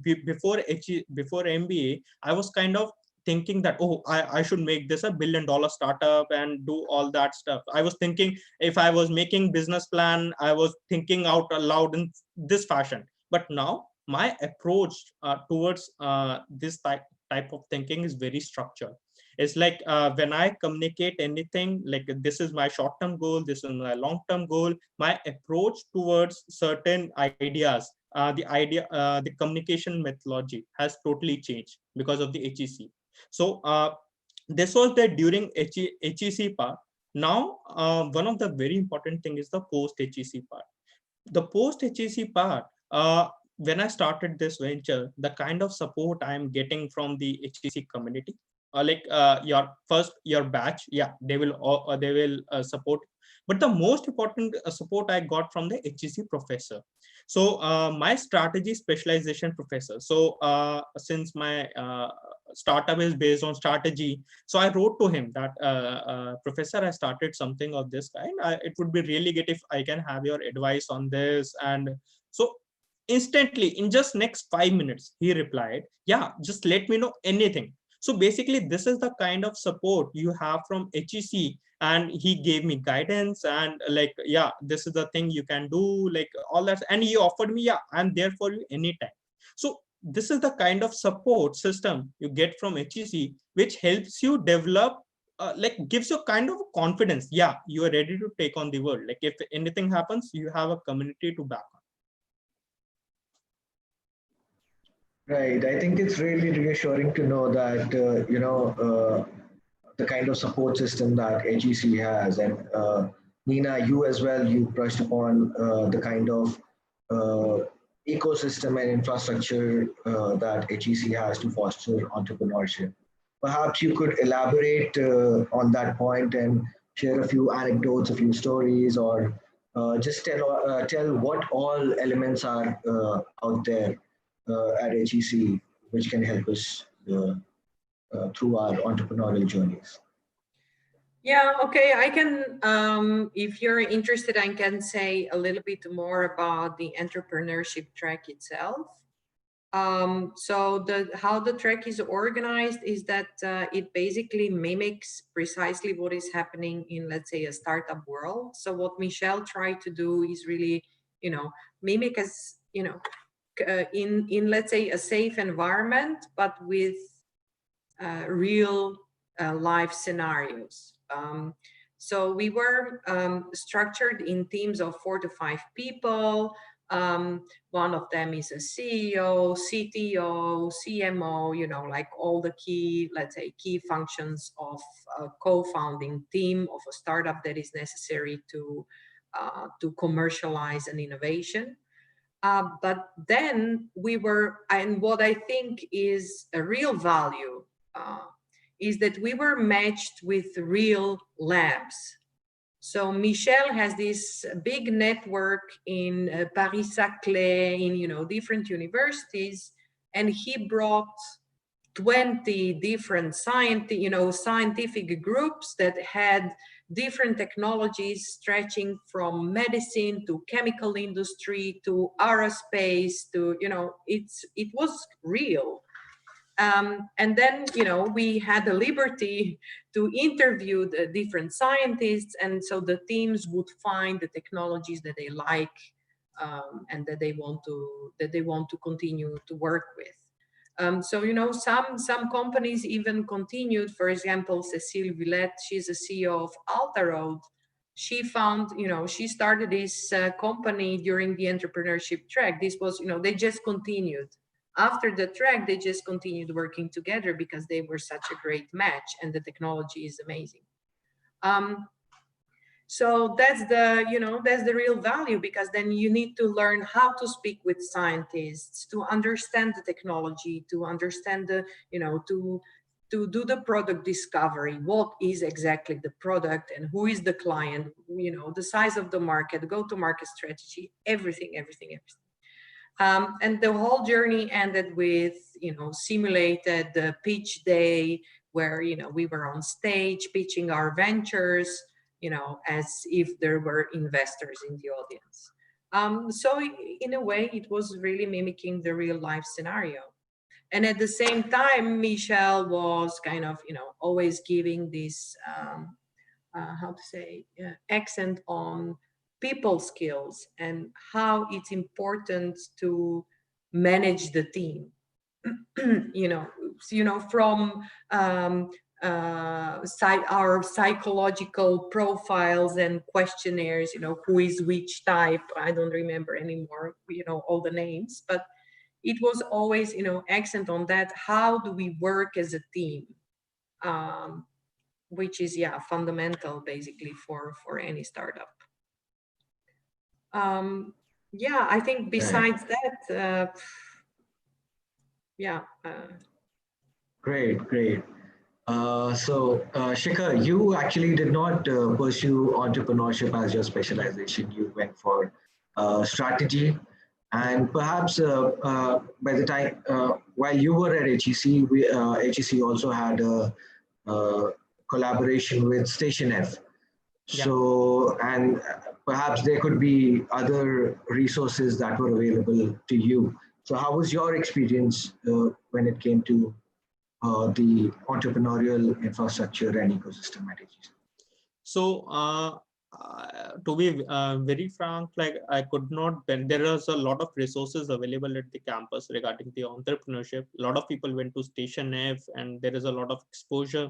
before MBA, I was kind of thinking that, oh, I should make this $1 billion startup and do all that stuff. I was thinking, if I was making business plan, I was thinking out loud in this fashion. But now my approach towards this type of thinking is very structured. It's like when I communicate anything, like this is my short-term goal, this is my long-term goal, my approach towards certain ideas, the communication methodology has totally changed because of the HEC. So this was there during HEC part. Now, one of the very important thing is the post-HEC part. The post-HEC part, when I started this venture, the kind of support I'm getting from the HEC community, like your batch, yeah, they will support. But the most important support I got from the HEC professor. So my strategy specialization professor. So since my startup is based on strategy, so I wrote to him that professor, I started something of this kind. It would be really good if I can have your advice on this. And so instantly, in just next 5 minutes, he replied, yeah, just let me know anything. So basically, this is the kind of support you have from HEC. And he gave me guidance and like, yeah, this is the thing you can do, like all that. And he offered me, yeah, I'm there for you anytime. So this is the kind of support system you get from HEC, which helps you develop, like gives you kind of confidence. Yeah, you are ready to take on the world. Like if anything happens, you have a community to back on. Right. I think it's really reassuring to know that, the kind of support system that HEC has. And Nina, you as well, you brushed upon the kind of ecosystem and infrastructure that HEC has to foster entrepreneurship. Perhaps you could elaborate on that point and share a few anecdotes, a few stories, or just tell what all elements are out there at HEC, which can help us through our entrepreneurial journeys. Yeah, okay. I can, if you're interested, I can say a little bit more about the entrepreneurship track itself. So how the track is organized is that it basically mimics precisely what is happening in, let's say, a startup world. So what Michelle tried to do is really, mimic as, in let's say a safe environment, but with real life scenarios. So we were structured in teams of 4 to 5 people. One of them is a CEO, CTO, CMO, you know, like all the key, let's say, key functions of a co-founding team of a startup that is necessary to commercialize an innovation. But then we were, and what I think is a real value is that we were matched with real labs. So Michel has this big network in Paris-Saclay, in, you know, different universities, and he brought 20 different scientific groups that had different technologies stretching from medicine to chemical industry to aerospace to, you know, it was real. And then, you know, we had the liberty to interview the different scientists, and so the teams would find the technologies that they like and that they want to continue to work with. So, you know, some companies even continued. For example, Cécile Villette, she's a CEO of Altaroad. She found, you know, she started this company during the entrepreneurship track. This was, you know, they just continued. After the track, they just continued working together because they were such a great match and the technology is amazing. So that's the, you know, that's the real value, because then you need to learn how to speak with scientists, to understand the technology, to understand the, you know, to do the product discovery. What is exactly the product and who is the client, you know, the size of the market, go-to-market strategy, everything. And the whole journey ended with, you know, simulated the pitch day where, you know, we were on stage pitching our ventures, you know, as if there were investors in the audience. So in a way, it was really mimicking the real life scenario. And at the same time, Michel was kind of, you know, always giving this, accent on people skills and how it's important to manage the team. From our psychological profiles and questionnaires, you know, who is which type, I don't remember anymore, you know, all the names, but it was always, you know, accent on that. How do we work as a team? Which is, yeah, fundamental basically for any startup. Yeah, I think besides that, yeah. Great. So Shikhar, you actually did not pursue entrepreneurship as your specialization. You went for strategy, and perhaps by the time while you were at HEC, HEC also had a collaboration with Station F. So, and perhaps there could be other resources that were available to you. So how was your experience when it came to the entrepreneurial infrastructure and ecosystem at HEC? So to be very frank, like I could not, there is a lot of resources available at the campus regarding the entrepreneurship. A lot of people went to Station F and there is a lot of exposure,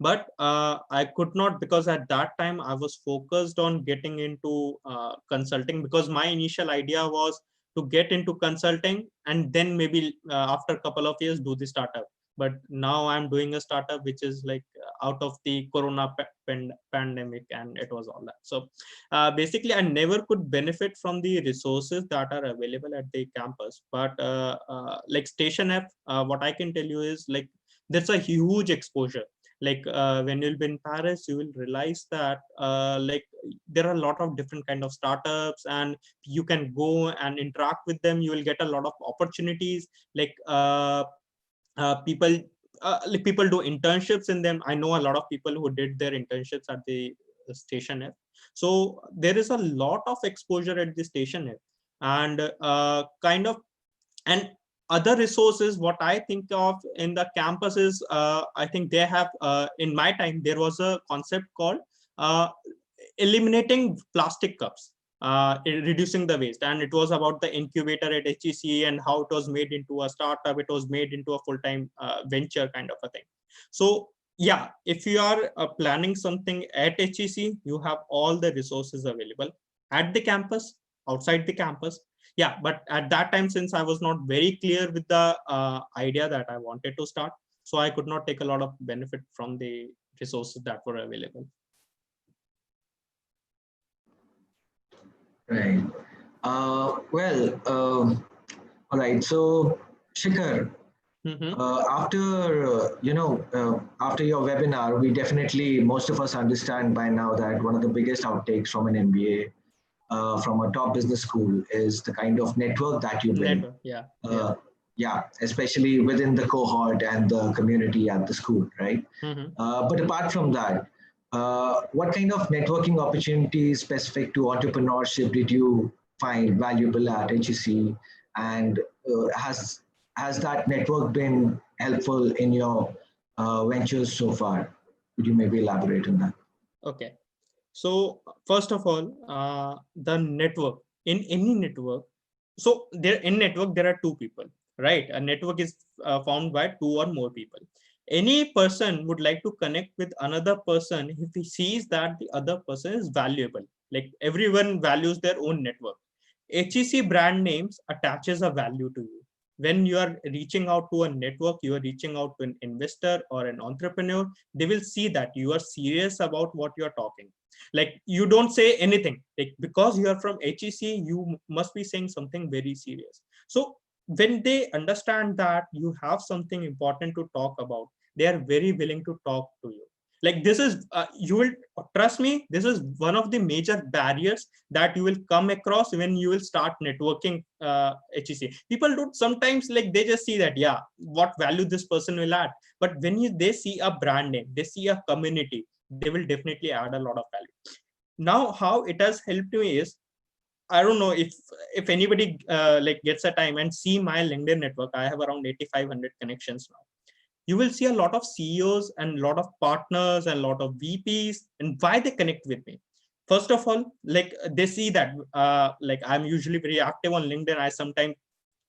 but I could not, because at that time I was focused on getting into consulting, because my initial idea was to get into consulting and then maybe after a couple of years do the startup. But now I'm doing a startup which is like out of the corona pandemic, and it was all that. So basically I never could benefit from the resources that are available at the campus. But like Station F, what I can tell you is like there's a huge exposure. Like when you'll be in Paris, you will realize that like there are a lot of different kind of startups, and you can go and interact with them. You will get a lot of opportunities. Like people do internships in them. I know a lot of people who did their internships at the Station F. So there is a lot of exposure at the Station F, and and other resources. What I think of in the campus is I think they have in my time there was a concept called eliminating plastic cups. reducing the waste. And it was about the incubator at HEC and how it was made into a startup. It was made into a full-time venture kind of a thing. So yeah, if you are planning something at HEC, you have all the resources available at the campus, outside the campus. Yeah, but at that time, since I was not very clear with the idea that I wanted to start, so I could not take a lot of benefit from the resources that were available. Right. All right. So, Shikhar, after after your webinar, we definitely, most of us understand by now that one of the biggest outtakes from an MBA from a top business school is the kind of network that you build. Network, yeah. Yeah, especially within the cohort and the community at the school, right? But apart from that, what kind of networking opportunities specific to entrepreneurship did you find valuable at HEC? And has that network been helpful in your ventures so far? Could you maybe elaborate on that? Okay. So first of all, the network, in any network, so there in network, there are two people, right? A network is formed by two or more people. Any person would like to connect with another person if he sees that the other person is valuable. Like everyone values their own network. HEC brand names attaches a value to you. When you are reaching out to a network, you are reaching out to an investor or an entrepreneur, they will see that you are serious about what you're talking. Like you don't say anything, like because you are from HEC, you must be saying something very serious. So when they understand that you have something important to talk about, they are very willing to talk to you. Like this is, you will trust me, this is one of the major barriers that you will come across when you will start networking HEC. People don't sometimes, like they just see that, yeah, what value this person will add. But when they see a brand name, they see a community, they will definitely add a lot of value. Now, how it has helped me is, I don't know if anybody like gets a time and see my LinkedIn network. I have around 8,500 connections now. You will see a lot of CEOs and a lot of partners and a lot of VPs, and why they connect with me. First of all, like they see that like I'm usually very active on LinkedIn. I sometimes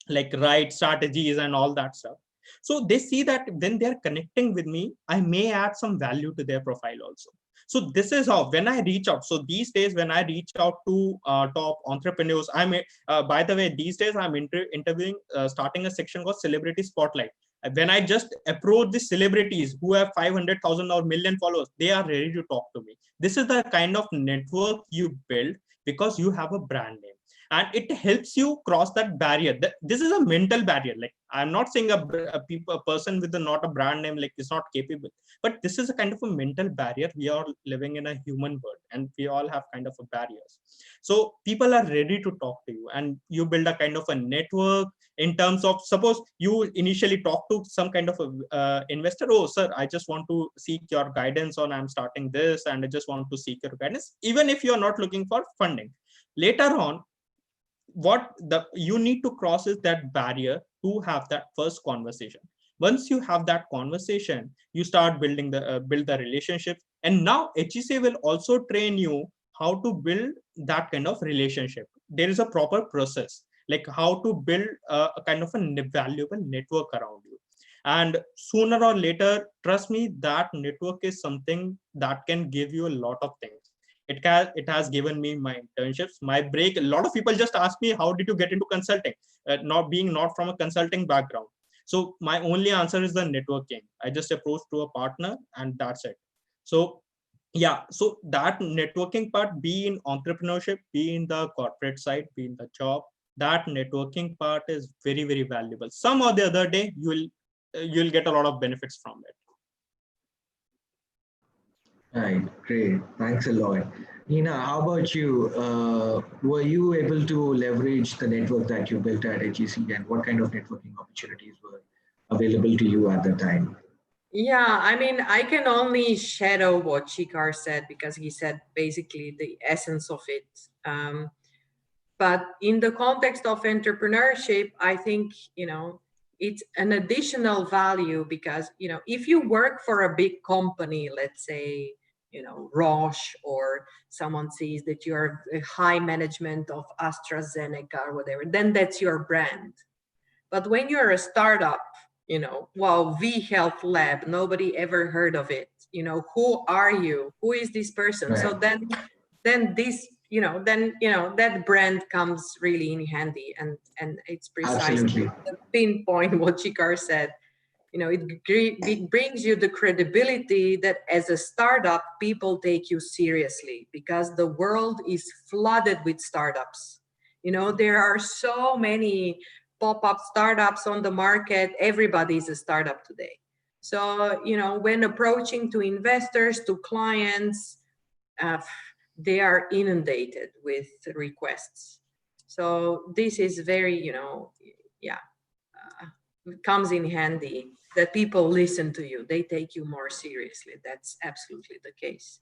like write strategies and all that stuff. So they see that when they're connecting with me, I may add some value to their profile also. So this is how, when I reach out. So these days, when I reach out to top entrepreneurs, by the way, these days I'm interviewing, starting a section called Celebrity Spotlight. When I just approach the celebrities who have 500,000 or million followers, they are ready to talk to me. This is the kind of network you build because you have a brand name. And it helps you cross that barrier. This is a mental barrier. Like I'm not saying a person with not a brand name like is not capable, but this is a kind of a mental barrier. We are living in a human world, and we all have kind of a barriers. So people are ready to talk to you, and you build a kind of a network. In terms of, suppose you initially talk to some kind of a investor. Oh, sir, I just want to seek your guidance on I'm starting this, and I just want to seek your guidance. Even if you're not looking for funding, later on, what you need to cross is that barrier to have that first conversation. Once you have that conversation, you start building build the relationship, and now HEC will also train you how to build that kind of relationship. There is a proper process, like how to build a kind of a valuable network around you. And sooner or later, trust me, that network is something that can give you a lot of things. It has given me my internships, my break. A lot of people just ask me, how did you get into consulting? Not from a consulting background. So my only answer is the networking. I just approached to a partner, and that's it. So yeah, so that networking part, be in entrepreneurship, be in the corporate side, be in the job, that networking part is very, very valuable. Some or the other day, you'll get a lot of benefits from it. Right, great. Thanks a lot. Nina, how about you? Were you able to leverage the network that you built at HEC, and what kind of networking opportunities were available to you at the time? Yeah, I mean, I can only shadow what Shikhar said because he said basically the essence of it. But in the context of entrepreneurship, I think, it's an additional value because, if you work for a big company, let's say, Roche, or someone sees that you're a high management of AstraZeneca or whatever, then that's your brand. But when you're a startup, wow, V Health Lab, nobody ever heard of it. Who are you? Who is this person? Right. So then this, that brand comes really in handy, and it's precisely Absolutely. the pinpoint what Shikar said. It brings you the credibility that as a startup, people take you seriously, because the world is flooded with startups. There are so many pop-up startups on the market. Everybody is a startup today. So, when approaching to investors, to clients, they are inundated with requests. So this is very, it comes in handy that people listen to you. They take you more seriously. That's absolutely the case.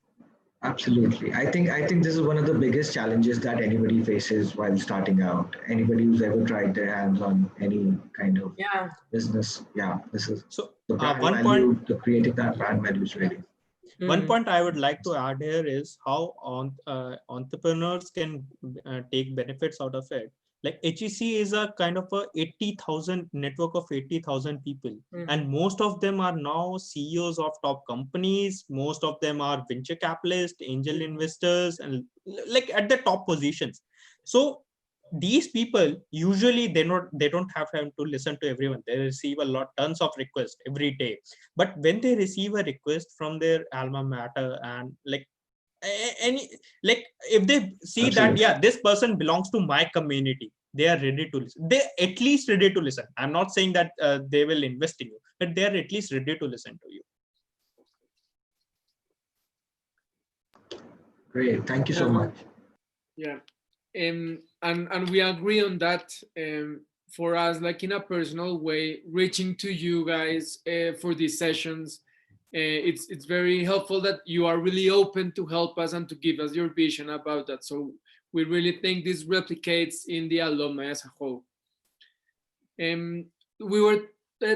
Absolutely. I think this is one of the biggest challenges that anybody faces while starting out. Anybody who's ever tried their hands on any kind of business. Yeah, this is so the brand one value, point, the creating that brand value is really. one point I would like to add here is how entrepreneurs can take benefits out of it. Like HEC is a kind of a 80,000 network of 80,000 people, and most of them are now CEOs of top companies. Most of them are venture capitalists, angel investors, and like at the top positions. So these people usually they don't have time to listen to everyone. They receive tons of requests every day. But when they receive a request from their alma mater, and like if they see Absolutely. that this person belongs to my community, they are ready to listen. They at least ready to listen. I'm not saying that they will invest in you, but they are at least ready to listen to you. Great, thank you so much. Yeah, and we agree on that. For us, like in a personal way, reaching to you guys for these sessions, it's very helpful that you are really open to help us and to give us your vision about that. So we really think this replicates in the alumni as a whole. We were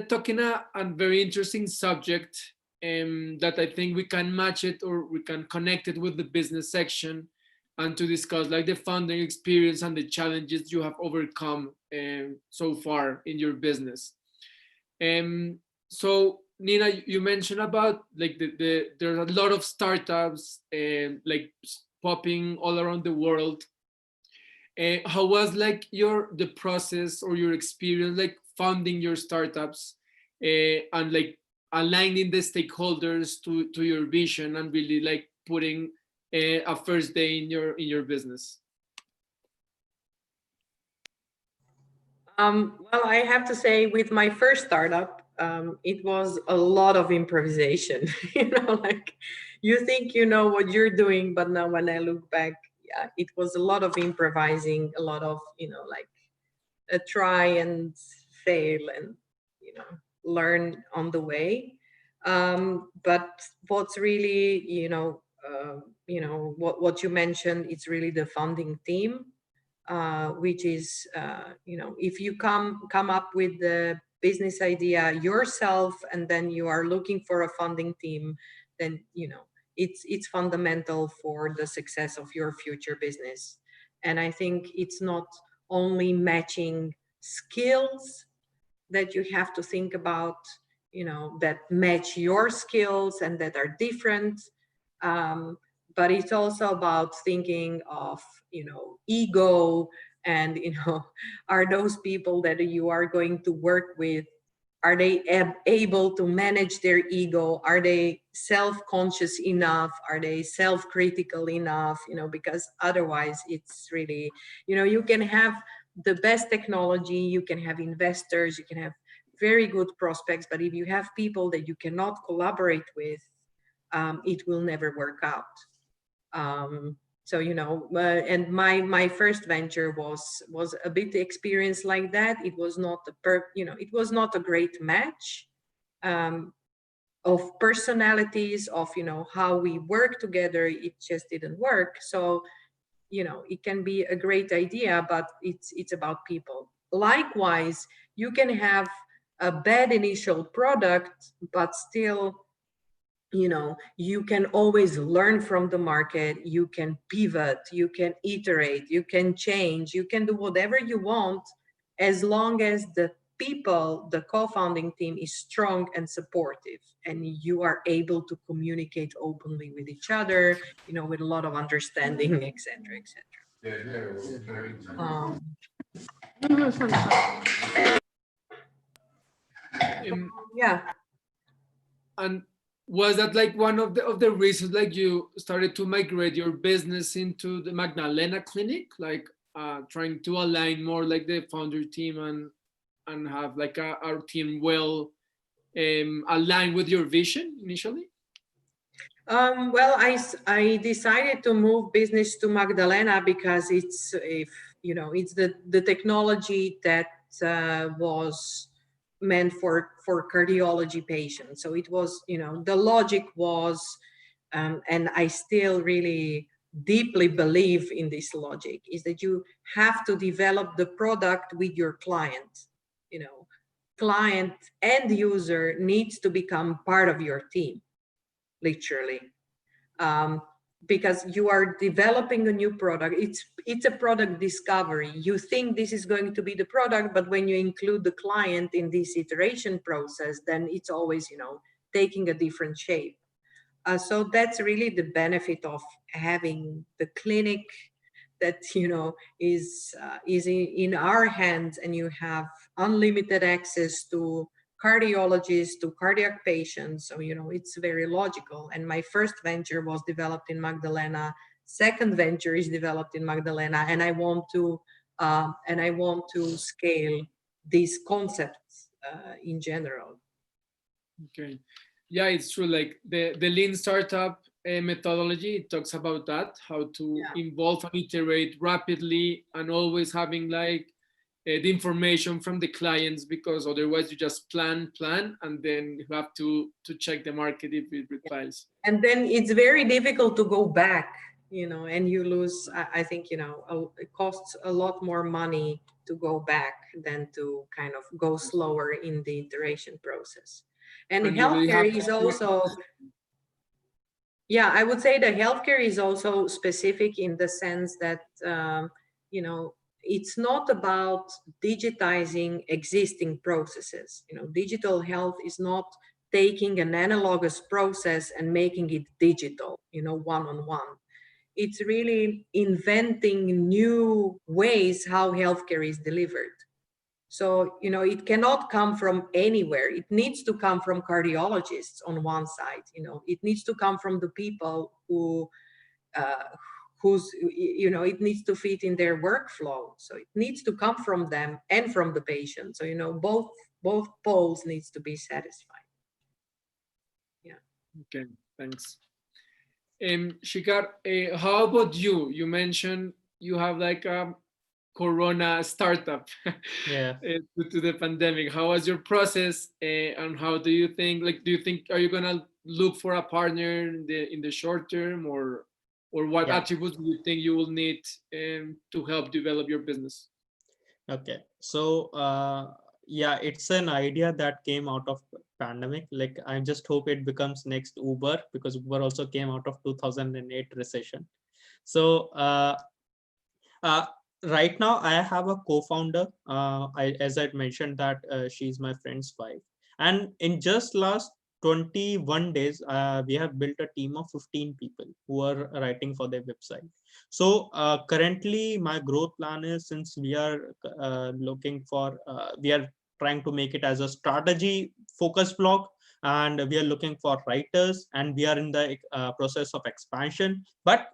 talking a very interesting subject that I think we can match it, or we can connect it with the business section, and to discuss like the founding experience and the challenges you have overcome so far in your business. So Nina, you mentioned about like there's a lot of startups like popping all around the world. How was like the process or your experience like funding your startups and like aligning the stakeholders to your vision and really like putting a first day in your business? Well, I have to say, with my first startup, it was a lot of improvisation. Like you think you know what you're doing, but now when I look back, it was a lot of improvising, a lot of like a try and fail, and learn on the way. But what's really what you mentioned, it's really the funding team. Which is, if you come up with the business idea yourself, and then you are looking for a funding team, then it's fundamental for the success of your future business. And I think it's not only matching skills that you have to think about, that match your skills and that are different. But it's also about thinking of, ego, and, are those people that you are going to work with, are they able to manage their ego? Are they self-conscious enough? Are they self-critical enough? Because otherwise it's really, you can have the best technology, you can have investors, you can have very good prospects, but if you have people that you cannot collaborate with, it will never work out. So and my first venture was a bit experience like that. It was not it was not a great match of personalities, of how we work together. It just didn't work. So it can be a great idea, but it's about people. Likewise, you can have a bad initial product, but still you can always learn from the market, you can pivot, you can iterate, you can change, you can do whatever you want, as long as the people, the co-founding team is strong and supportive, and you are able to communicate openly with each other, with a lot of understanding, etc., etc. Yeah. And was that like one of the reasons like you started to migrate your business into the Magdalena clinic, like trying to align more like the founder team and have like our team well aligned with your vision initially? Well, I decided to move business to Magdalena because it's the technology that was meant for cardiology patients. So it was, the logic was, and I still really deeply believe in this logic, is that you have to develop the product with your client. Client end user needs to become part of your team, literally. Because you are developing a new product. It's a product discovery. You think this is going to be the product, but when you include the client in this iteration process, then it's always, taking a different shape. So that's really the benefit of having the clinic that, is in our hands, and you have unlimited access to cardiologists, to cardiac patients. So, it's very logical. And my first venture was developed in Magdalena. Second venture is developed in Magdalena, and I want to scale these concepts in general. Okay, yeah, it's true. Like the lean startup methodology, it talks about that, how to involve and iterate rapidly, and always having like the information from the clients, because otherwise you just plan, and then you have to check the market if it replies. And then it's very difficult to go back, and you lose, I think, it costs a lot more money to go back than to kind of go slower in the iteration process. And healthcare is also, I would say the healthcare is also specific in the sense that, it's not about digitizing existing processes. Digital health is not taking an analogous process and making it digital, one-on-one. It's really inventing new ways how healthcare is delivered. So, it cannot come from anywhere. It needs to come from cardiologists on one side. It needs to come from the people it needs to fit in their workflow. So it needs to come from them and from the patient. So, both poles needs to be satisfied. Yeah. Okay, thanks. Shikar, how about you? You mentioned you have like a Corona startup due to the pandemic. How was your process, and how do you think? Like, are you gonna look for a partner in the short term, or what attributes do you think you will need to help develop your business? Okay, so it's an idea that came out of pandemic. Like, I just hope it becomes next Uber, because Uber also came out of 2008 recession. So right now I have a co-founder. As I mentioned that she's my friend's wife, and in just last 21 days we have built a team of 15 people who are writing for their website. So currently my growth plan is, since we are we are trying to make it as a strategy focused blog, and we are looking for writers, and we are in the process of expansion. But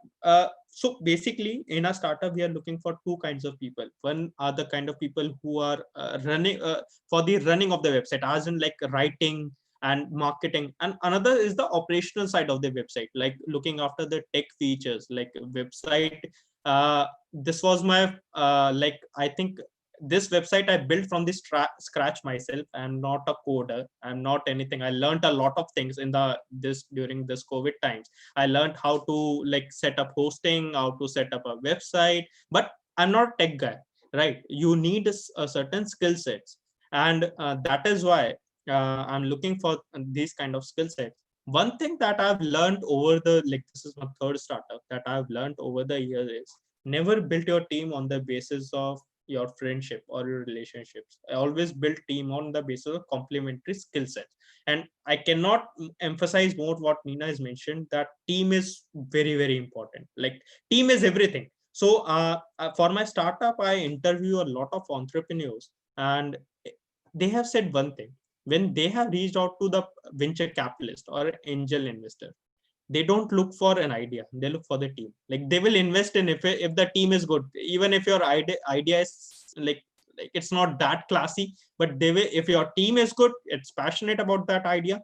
so basically in a startup we are looking for two kinds of people. One are the kind of people who are running for the running of the website, as in like writing and marketing, and another is the operational side of the website, like looking after the tech features like website. This was my I think this website I built from the scratch myself. I'm not a coder, I'm not anything. I learned a lot of things during this COVID times. I learned how to like set up hosting, how to set up a website, but I'm not a tech guy, right? You need a certain skill sets, and that is why I'm looking for these kind of skill sets. One thing that I've learned over the, like, this is my third startup that I've learned over the years is never build your team on the basis of your friendship or your relationships. I always build team on the basis of complementary skill sets. And I cannot emphasize more what Nina has mentioned, that team is very, very important. Like, team is everything. So for my startup, I interview a lot of entrepreneurs, and they have said one thing. When they have reached out to the venture capitalist or angel investor, they don't look for an idea, they look for the team. Like, they will invest in if the team is good, even if your idea is like it's not that classy, but they will, if your team is good, it's passionate about that idea,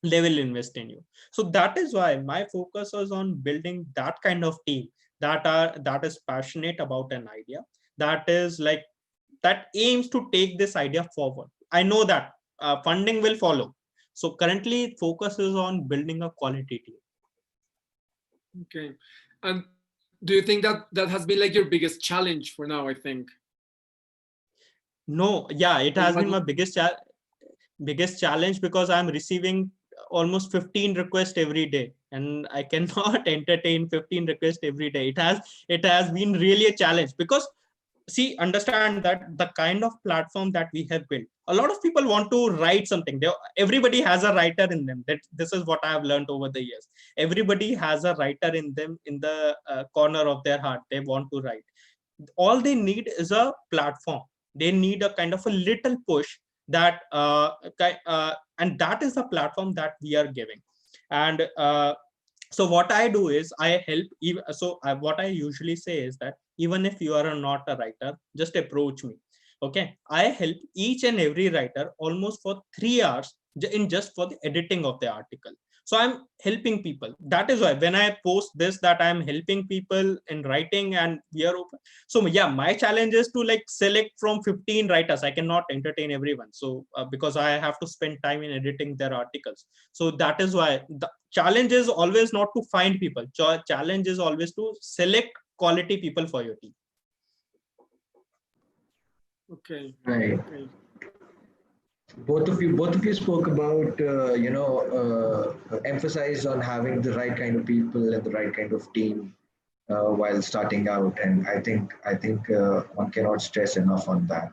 they will invest in you. So that is why my focus is on building that kind of team that is passionate about an idea, that is like, that aims to take this idea forward. I know that funding will follow. So currently focus is on building a quality team. Okay. And do you think that that has been like your biggest challenge for now, I think? No, yeah, it has been my biggest challenge, because I'm receiving almost 15 requests every day, and I cannot entertain 15 requests every day. It has been really a challenge, because see, understand that the kind of platform that we have built, a lot of people want to write something. Everybody has a writer in them. That this is what I have learned over the years. Everybody has a writer in them, in the corner of their heart. They want to write. All they need is a platform. They need a kind of a little push, that and that is the platform that we are giving. And so what I do is I help. What I usually say is that even if you are not a writer, just approach me. Okay, I help each and every writer almost for 3 hours in just for the editing of the article. So I'm helping people. That is why when I post this, that I'm helping people in writing, and we are open. So yeah, my challenge is to like select from 15 writers. I cannot entertain everyone. So because I have to spend time in editing their articles. So that is why the challenge is always not to find people. Challenge is always to select quality people for your team. Okay. Right. Okay. Both of you spoke about emphasized on having the right kind of people and the right kind of team while starting out, and I think one cannot stress enough on that.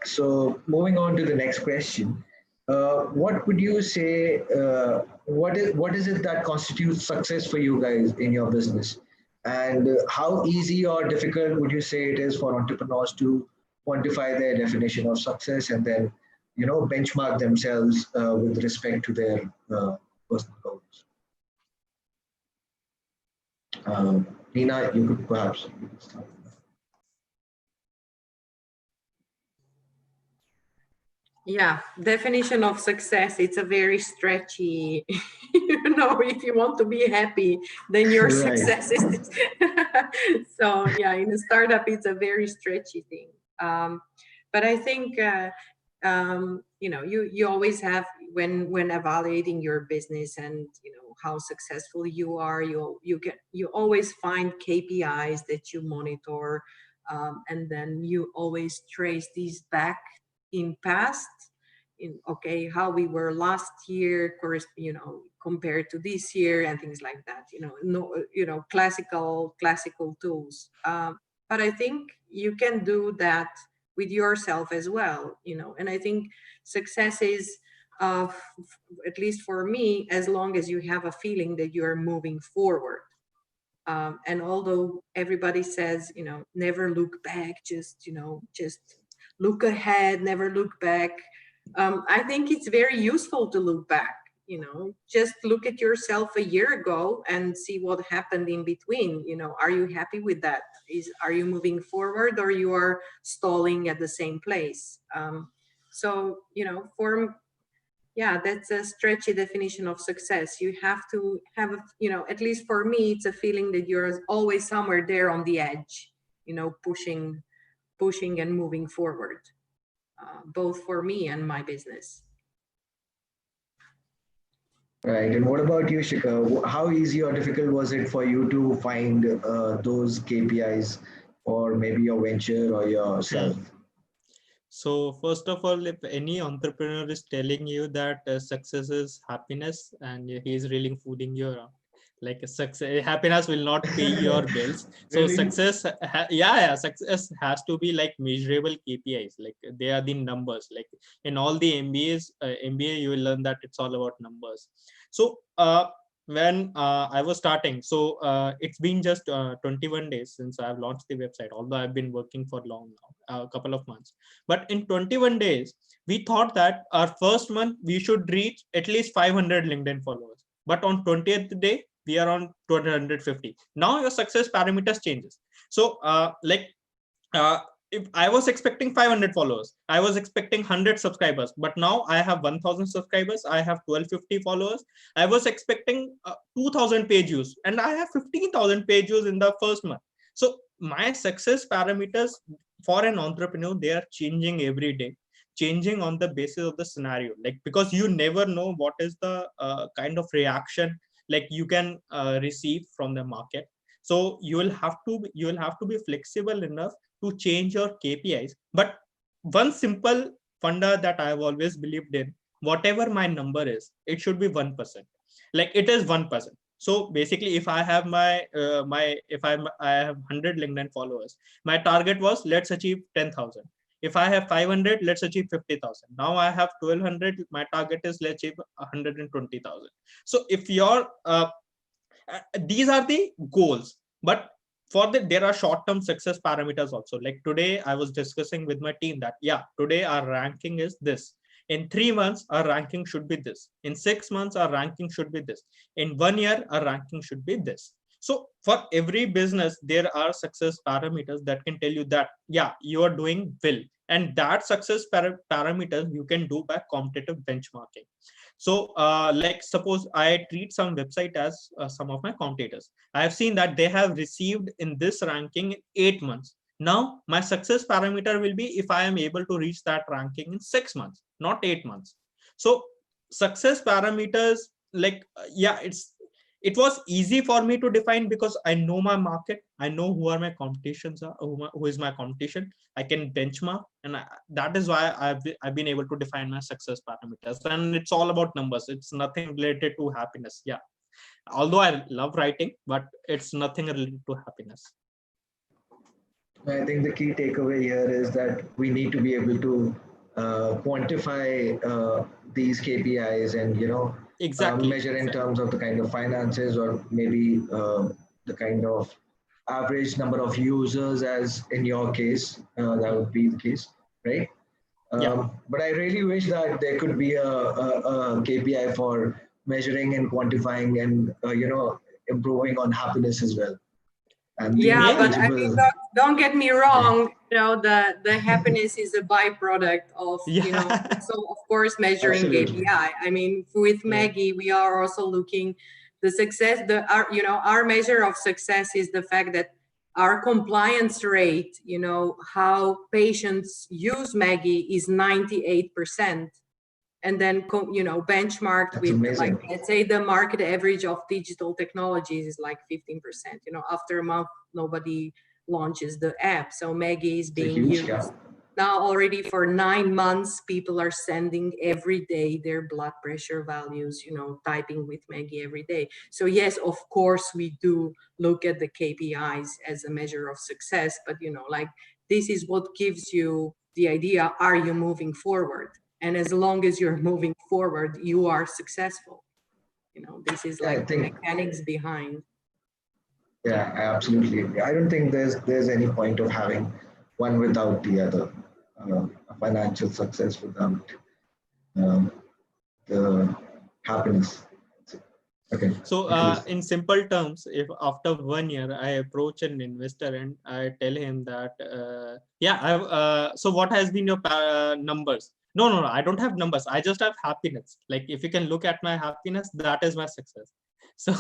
So moving on to the next question, what would you say? What is it that constitutes success for you guys in your business, and how easy or difficult would you say it is for entrepreneurs to quantify their definition of success and then benchmark themselves with respect to their personal goals? Nina, you could perhaps start. Yeah, definition of success, it's a very stretchy, if you want to be happy, then your Right. success is this. So yeah, in a startup, it's a very stretchy thing. But I think, you always have, when evaluating your business and, how successful you are, you always find KPIs that you monitor. And then you always trace these back in past, okay, how we were last year, compared to this year, and things like that, classical tools. But I think you can do that with yourself as well, and I think success is, at least for me, as long as you have a feeling that you are moving forward. And although everybody says, never look back, just look ahead, never look back. I think it's very useful to look back, just look at yourself a year ago and see what happened in between. Are you happy with that? Are you moving forward, or you are stalling at the same place? So, that's a stretchy definition of success. You have to have, at least for me, it's a feeling that you're always somewhere there on the edge, pushing and moving forward, both for me and my business. Right. And what about you, Shikha? How easy or difficult was it for you to find those KPIs, or maybe your venture or yourself? So first of all, if any entrepreneur is telling you that success is happiness and he is really fooling you around, like success, happiness will not pay your bills. So Really? success, yeah, success has to be like measurable KPIs. Like they are the numbers. Like in all the MBA, you will learn that it's all about numbers. So when I was starting, so it's been just 21 days since I've launched the website, although I've been working for long now, a couple of months. But in 21 days, we thought that our first month, we should reach at least 500 LinkedIn followers. But on 20th day, we are on 250. Now your success parameters changes. So if I was expecting 500 followers, I was expecting 100 subscribers, but now I have 1000 subscribers, I have 1250 followers. I was expecting 2000 page views, and I have 15,000 page views in the first month. So my success parameters for an entrepreneur, they are changing every day, changing on the basis of the scenario. Like, because you never know what is the kind of reaction like you can receive from the market. So you will have to be flexible enough to change your KPIs. But one simple funda that I've always believed in, whatever my number is, it should be 1%. Like it is 1%. So basically, if I have I have 100 LinkedIn followers, my target was, let's achieve 10,000. If I have 500, let's achieve 50,000. Now I have 1200. My target is, let's achieve 120,000. So if your these are the goals, but for that, there are short-term success parameters also. Like today, I was discussing with my team that, yeah, today our ranking is this. In 3 months, our ranking should be this. In 6 months, our ranking should be this. In 1 year, our ranking should be this. So for every business, there are success parameters that can tell you that, yeah, you are doing well. And that success parameters you can do by competitive benchmarking. So like suppose I treat some website as some of my competitors. I have seen that they have received in this ranking in 8 months. Now my success parameter will be if I am able to reach that ranking in 6 months, not 8 months. So success parameters, like yeah, it was easy for me to define because I know my market. I know who are my competitions are, who is my competition. I can benchmark, and that is why I've been able to define my success parameters. And it's all about numbers. It's nothing related to happiness. Yeah, although I love writing, but it's nothing related to happiness. I think the key takeaway here is that we need to be able to quantify these KPIs and Exactly. measure in terms of the kind of finances, or maybe the kind of average number of users, as in your case, that would be the case, right? Yeah. But I really wish that there could be a KPI for measuring and quantifying and improving on happiness as well. And being Yeah, but I tangible. mean, don't get me wrong. The happiness is a byproduct of Yeah. so of course measuring Absolutely. KPI. I mean, with Maggie, we are also looking the success. Our measure of success is the fact that our compliance rate, how patients use Maggie, is 98%. And then benchmarked That's with, like, amazing. let's say the market average of digital technologies is like 15%. After a month nobody launches the app, so Maggie is It's a being huge used gap. now already for 9 months. People are sending every day their blood pressure values, typing with Maggie every day. So yes, of course we do look at the KPIs as a measure of success, but like, this is what gives you the idea, are you moving forward? And as long as you're moving forward, you are successful. This is like the mechanics behind. Yeah, absolutely. I don't think there's any point of having one without the other. A financial success without the happiness. Okay. So in simple terms, if after 1 year I approach an investor and I tell him that, so what has been your numbers? No, I don't have numbers. I just have happiness. Like, if you can look at my happiness, that is my success. So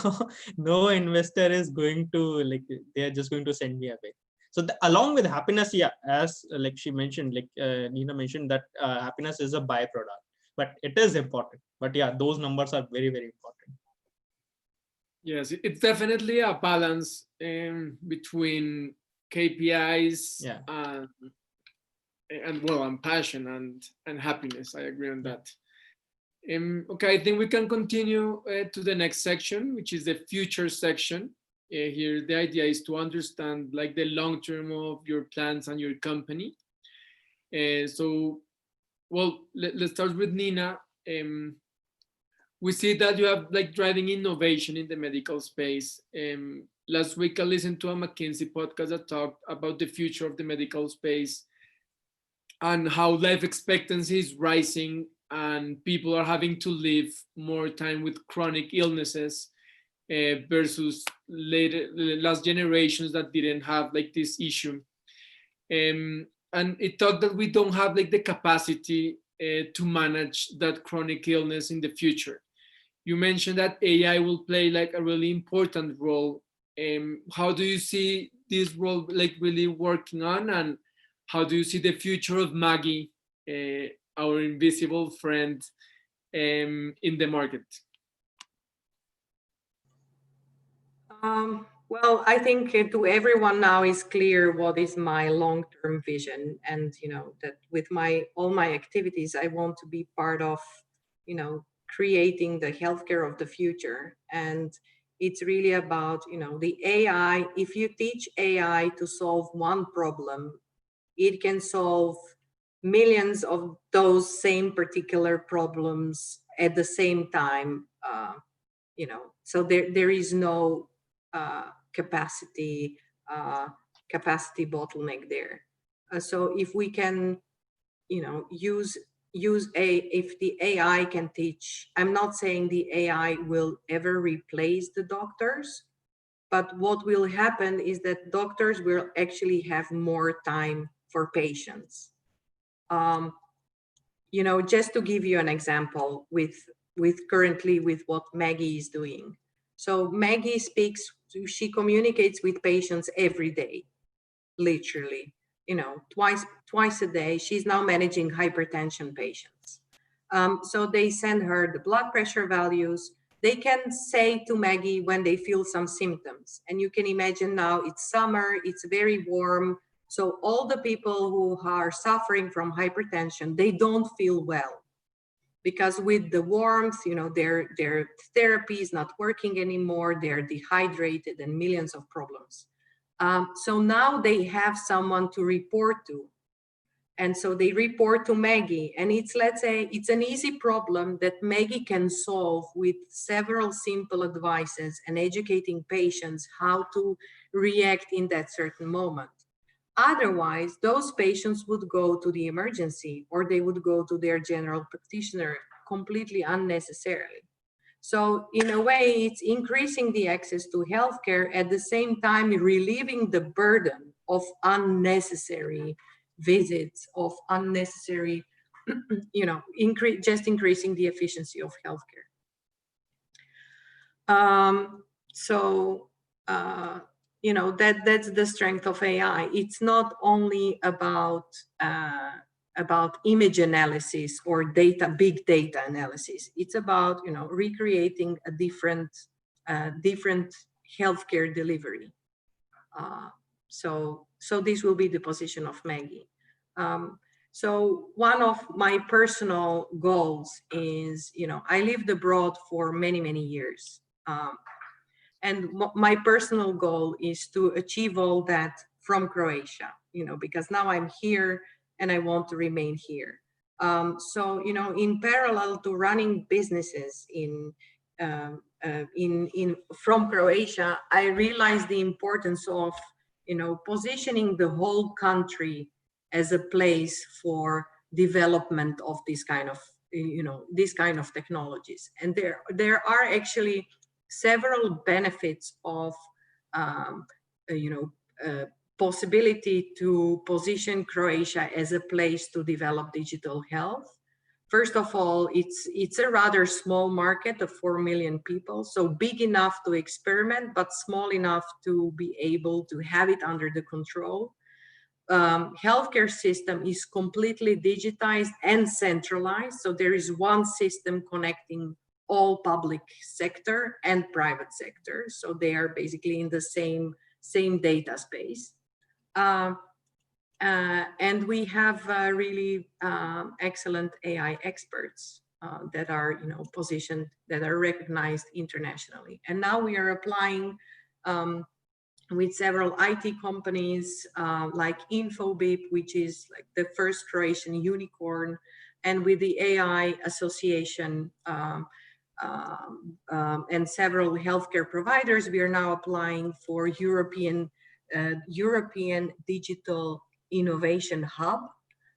no investor is going to, like, they are just going to send me away. So along with happiness, yeah, as like she mentioned, like Nina mentioned, that happiness is a byproduct, but it is important. But yeah, those numbers are very, very important. Yes, it's definitely a balance between KPIs and passion and happiness. I agree on that. Okay, I think we can continue to the next section, which is the future section. Here, the idea is to understand like the long term of your plans and your company. So, well, let's start with Nina. We see that you have like driving innovation in the medical space. Last week, I listened to a McKinsey podcast that talked about the future of the medical space and how life expectancy is rising and people are having to live more time with chronic illnesses versus last generations that didn't have like this issue. And it talked that we don't have like the capacity to manage that chronic illness in the future. You mentioned that AI will play like a really important role. How do you see this role like really working on, and how do you see the future of Maggie, our invisible friend, in the market? Well, I think to everyone now is clear what is my long-term vision, and that with all my activities, I want to be part of, creating the healthcare of the future. And it's really about, the AI. If you teach AI to solve one problem, it can solve millions of those same particular problems at the same time. So there is no capacity bottleneck there. So if we can, if the AI can teach, I'm not saying the AI will ever replace the doctors, but what will happen is that doctors will actually have more time for patients. Just to give you an example with currently with what Maggie is doing. So Maggie she communicates with patients every day, literally, twice a day. She's now managing hypertension patients. So they send her the blood pressure values. They can say to Maggie when they feel some symptoms. And you can imagine now it's summer, it's very warm. So all the people who are suffering from hypertension, they don't feel well. Because with the warmth, their therapy is not working anymore, they're dehydrated and millions of problems. So now they have someone to report to. And so they report to Maggie, and let's say it's an easy problem that Maggie can solve with several simple advices and educating patients how to react in that certain moment. Otherwise, those patients would go to the emergency or they would go to their general practitioner completely unnecessarily. So in a way, it's increasing the access to healthcare at the same time relieving the burden of unnecessary visits, of unnecessary, just increasing the efficiency of healthcare. That's the strength of AI. It's not only about image analysis or big data analysis. It's about recreating a different healthcare delivery. So this will be the position of Maggie. So one of my personal goals is, I lived abroad for many, many years. And my personal goal is to achieve all that from Croatia, because now I'm here and I want to remain here. So, in parallel to running businesses from Croatia, I realized the importance of, positioning the whole country as a place for development of this kind of technologies. And there are actually several benefits of possibility to position Croatia as a place to develop digital health. First of all, it's a rather small market of 4 million people, so big enough to experiment, but small enough to be able to have it under the control. Healthcare system is completely digitized and centralized, so there is one system connecting all public sector and private sector, so they are basically in the same data space. And we have really excellent AI experts that are, positioned, that are recognized internationally. And now we are applying with several IT companies like Infobip, which is like the first Croatian unicorn, and with the AI Association and several healthcare providers. We are now applying for European Digital Innovation Hub.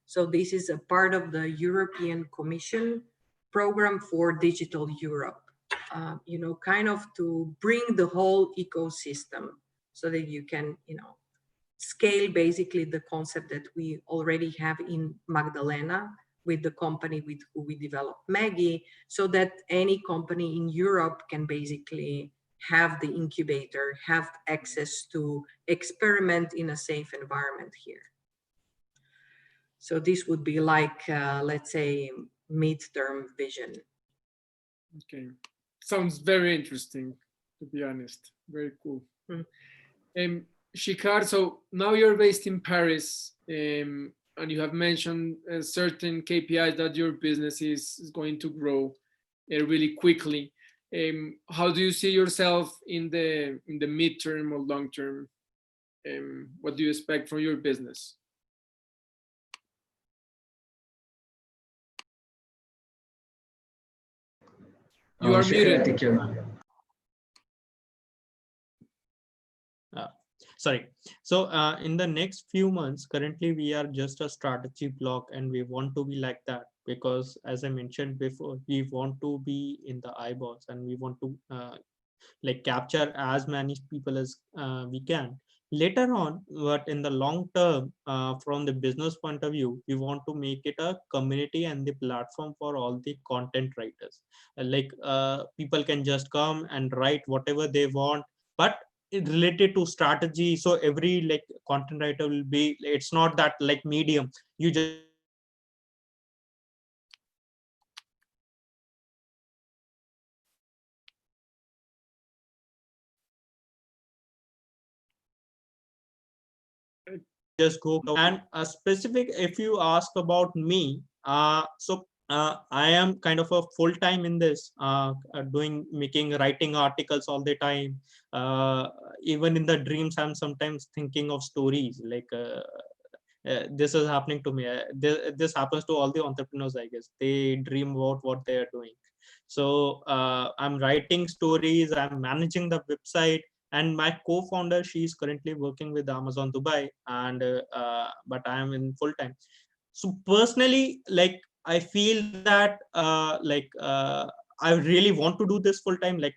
So this is a part of the European Commission program for Digital Europe, kind of to bring the whole ecosystem so that you can, scale basically the concept that we already have in Magdalena with the company with who we developed Maggie, so that any company in Europe can basically have the incubator, have access to experiment in a safe environment here. So this would be like, let's say, midterm vision. Okay, sounds very interesting, to be honest. Very cool. Shikar, so now you're based in Paris, and you have mentioned certain KPIs that your business is going to grow really quickly. How do you see yourself in the midterm or long term? What do you expect from your business? You are muted. Sorry. So in the next few months, currently we are just a strategy block, and we want to be like that because, as I mentioned before, we want to be in the eyeballs, and we want to like capture as many people as we can later on. But in the long term, from the business point of view, we want to make it a community and the platform for all the content writers. Like people can just come and write whatever they want, but related to strategy. So every like content writer will be, it's not that like Medium, you just go. And a specific, if you ask about me, I am kind of a full-time in this, writing articles all the time. Even in the dreams, I'm sometimes thinking of stories like this is happening to me. This happens to all the entrepreneurs, I guess. They dream about what they are doing. So I'm writing stories, I'm managing the website, and my co-founder, she's currently working with Amazon Dubai, and but I am in full-time. So personally, like I feel that I really want to do this full-time, like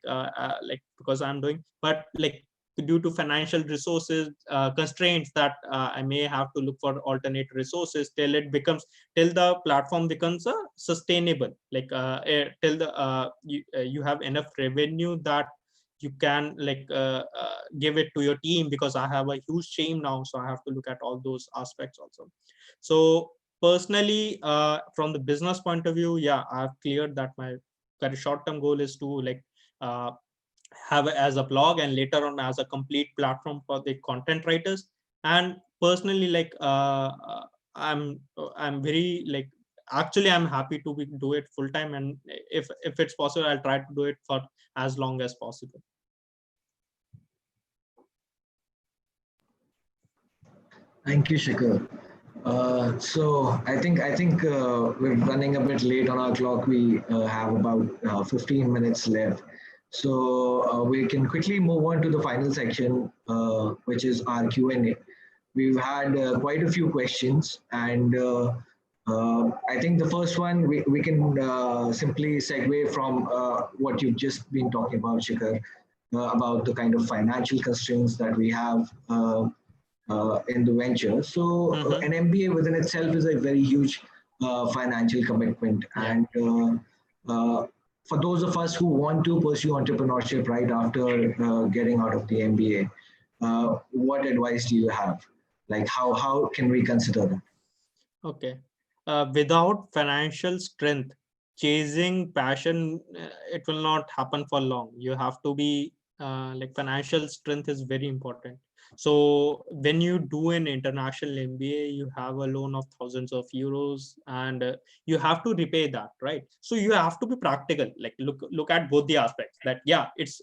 because I'm doing, but like due to financial resources constraints, that I may have to look for alternate resources till the platform becomes sustainable, like till you have enough revenue that you can like give it to your team, because I have a huge team now, so I have to look at all those aspects also. So personally, from the business point of view, yeah, I've cleared that my very short-term goal is to like have it as a blog, and later on as a complete platform for the content writers. And personally, like I'm very like, actually I'm happy to do it full time, and if it's possible, I'll try to do it for as long as possible. Thank you, Shikhar. So I think we're running a bit late on our clock. We have about 15 minutes left. So we can quickly move on to the final section, which is our Q&A. We've had quite a few questions, and I think the first one, we can simply segue from what you've just been talking about, Shikhar, about the kind of financial constraints that we have in the venture. So an MBA within itself is a very huge financial commitment. And for those of us who want to pursue entrepreneurship right after getting out of the MBA, what advice do you have? Like how can we consider that? Okay. Without financial strength, chasing passion, it will not happen for long. You have to be like, financial strength is very important. So when you do an international MBA, you have a loan of thousands of euros, and you have to repay that, right? So you have to be practical, like look at both the aspects, that yeah, it's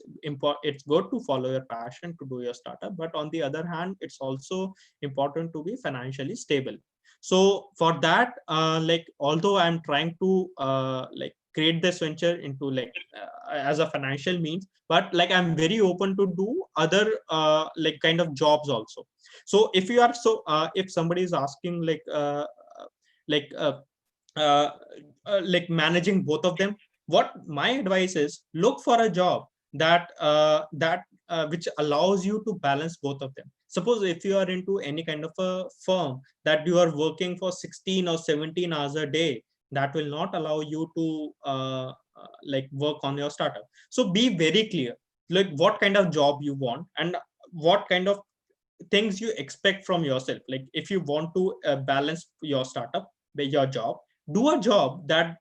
good to follow your passion to do your startup, but on the other hand, it's also important to be financially stable. So for that, like, although I'm trying to like create this venture into like as a financial means, but like I'm very open to do other like kind of jobs also. So if you are if somebody is asking like like uh, uh, like managing both of them, what my advice is, look for a job that which allows you to balance both of them. Suppose if you are into any kind of a firm that you are working for 16 or 17 hours a day, that will not allow you to like work on your startup. So be very clear, like what kind of job you want and what kind of things you expect from yourself. Like if you want to balance your startup with your job, do a job that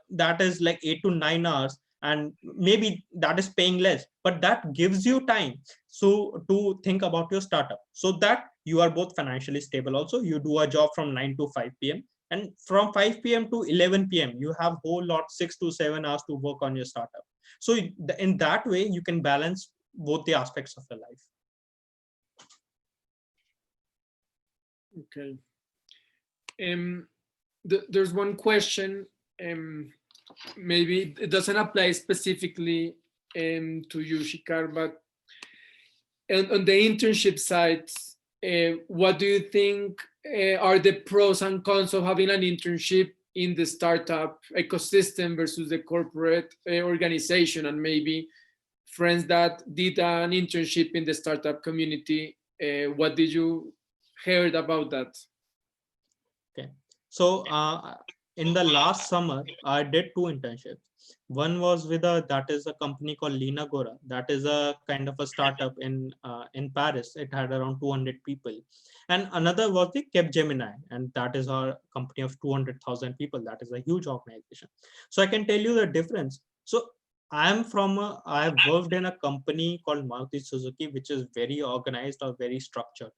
that is like 8 to 9 hours, and maybe that is paying less, but that gives you time so to think about your startup, so that you are both financially stable. Also, you do a job from 9 to 5 p.m, and from 5 p.m to 11 p.m you have whole lot 6 to 7 hours to work on your startup. So in that way you can balance both the aspects of your life. Okay. There's one question, maybe it doesn't apply specifically to you, Shikar, but on the internship side, what do you think are the pros and cons of having an internship in the startup ecosystem versus the corporate organization? And maybe friends that did an internship in the startup community, what did you heard about that? Okay, so in the last summer I did 2 internships. One was with that is a company called Lina Gora. That is a kind of a startup in Paris. It had around 200 people. And another was the Capgemini, and that is our company of 200,000 people. That is a huge organization. So I can tell you the difference. So I've worked in a company called Maruti Suzuki, which is very organized or very structured.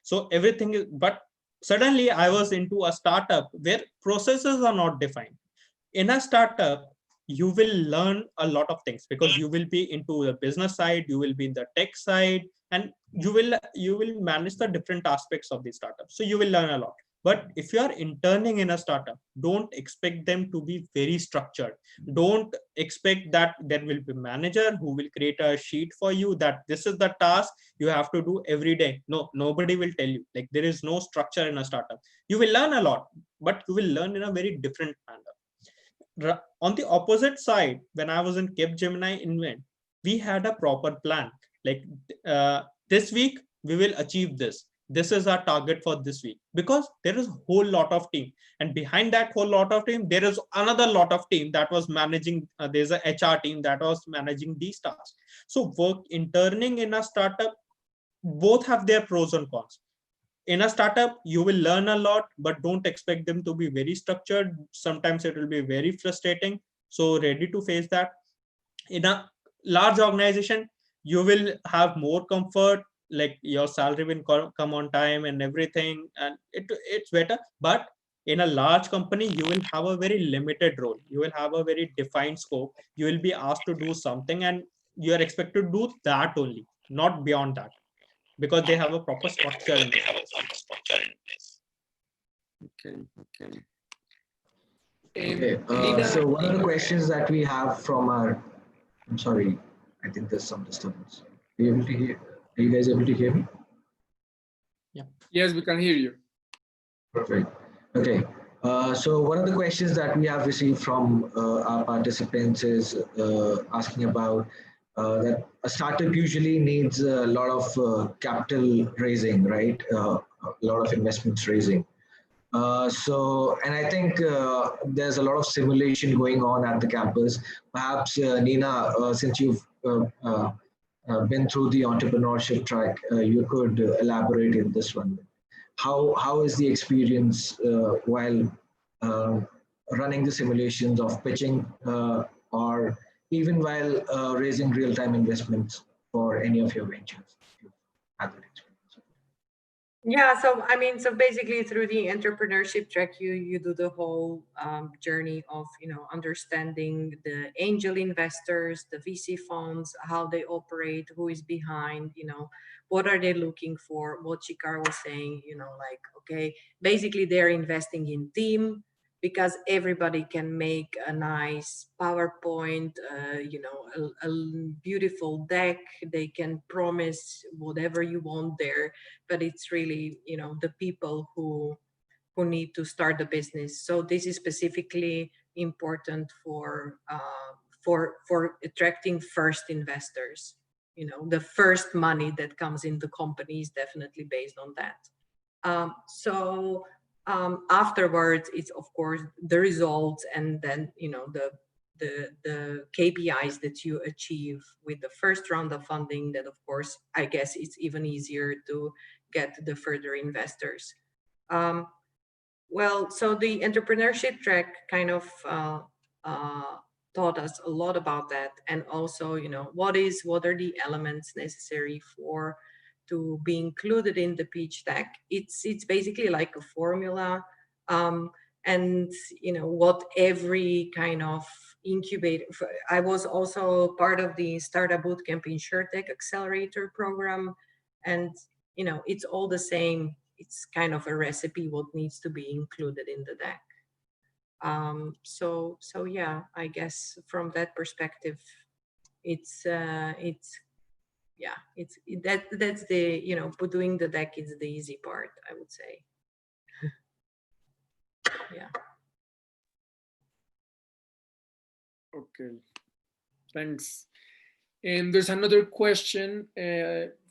So everything is, but suddenly I was into a startup where processes are not defined. In a startup, you will learn a lot of things because you will be into the business side, you will be in the tech side, and you will manage the different aspects of the startup. So you will learn a lot. But if you are interning in a startup, don't expect them to be very structured. Don't expect that there will be a manager who will create a sheet for you that this is the task you have to do every day. No, nobody will tell you. Like there is no structure in a startup. You will learn a lot, but you will learn in a very different manner. On the opposite side, when I was in Capgemini Invent, we had a proper plan. Like this week, we will achieve this. This is our target for this week, because there is a whole lot of team, and behind that whole lot of team there is another lot of team that was managing there's a HR team that was managing these tasks. So interning in a startup, both have their pros and cons. In a startup you will learn a lot, but don't expect them to be very structured. Sometimes it will be very frustrating, so ready to face that. In a large organization you will have more comfort, like your salary will come on time and everything, and it's better. But in a large company you will have a very limited role, you will have a very defined scope, you will be asked to do something and you are expected to do that only, not beyond that, because they have a proper structure in place. Okay. Okay, so one of the questions that we have from our, I'm sorry, I think there's some disturbance. Are you able to hear? Are you guys able to hear me? Yeah. Yes, we can hear you. Perfect. Okay. So one of the questions that we have received from our participants is asking about that a startup usually needs a lot of capital raising, right? A lot of investments raising. And I think there's a lot of simulation going on at the campus. Perhaps Nina, since you've been through the entrepreneurship track, you could elaborate in this one. How is the experience while running the simulations of pitching or even while raising real-time investments for any of your ventures? Had that experience. Yeah, so I mean, so basically through the entrepreneurship track, you do the whole journey of, you know, understanding the angel investors, the VC funds, how they operate, who is behind, you know, what are they looking for? What Shikar was saying, you know, like, okay, basically they're investing in team, because everybody can make a nice PowerPoint, you know, a beautiful deck. They can promise whatever you want there, but it's really, you know, the people who need to start the business. So this is specifically important for attracting first investors. You know, the first money that comes in the company is definitely based on that. Afterwards, it's of course the results, and then, you know, the KPIs that you achieve with the first round of funding, that of course, I guess it's even easier to get the further investors. Well, so the entrepreneurship track kind of taught us a lot about that, and also, you know, what are the elements necessary for to be included in the pitch deck. It's basically like a formula, and you know what every kind of incubator. I was also part of the Startup Bootcamp InsurTech Accelerator program, and you know it's all the same. It's kind of a recipe what needs to be included in the deck. So yeah, I guess from that perspective, it's yeah, that's the, you know, doing the deck is the easy part, I would say. Yeah. Okay, thanks. And there's another question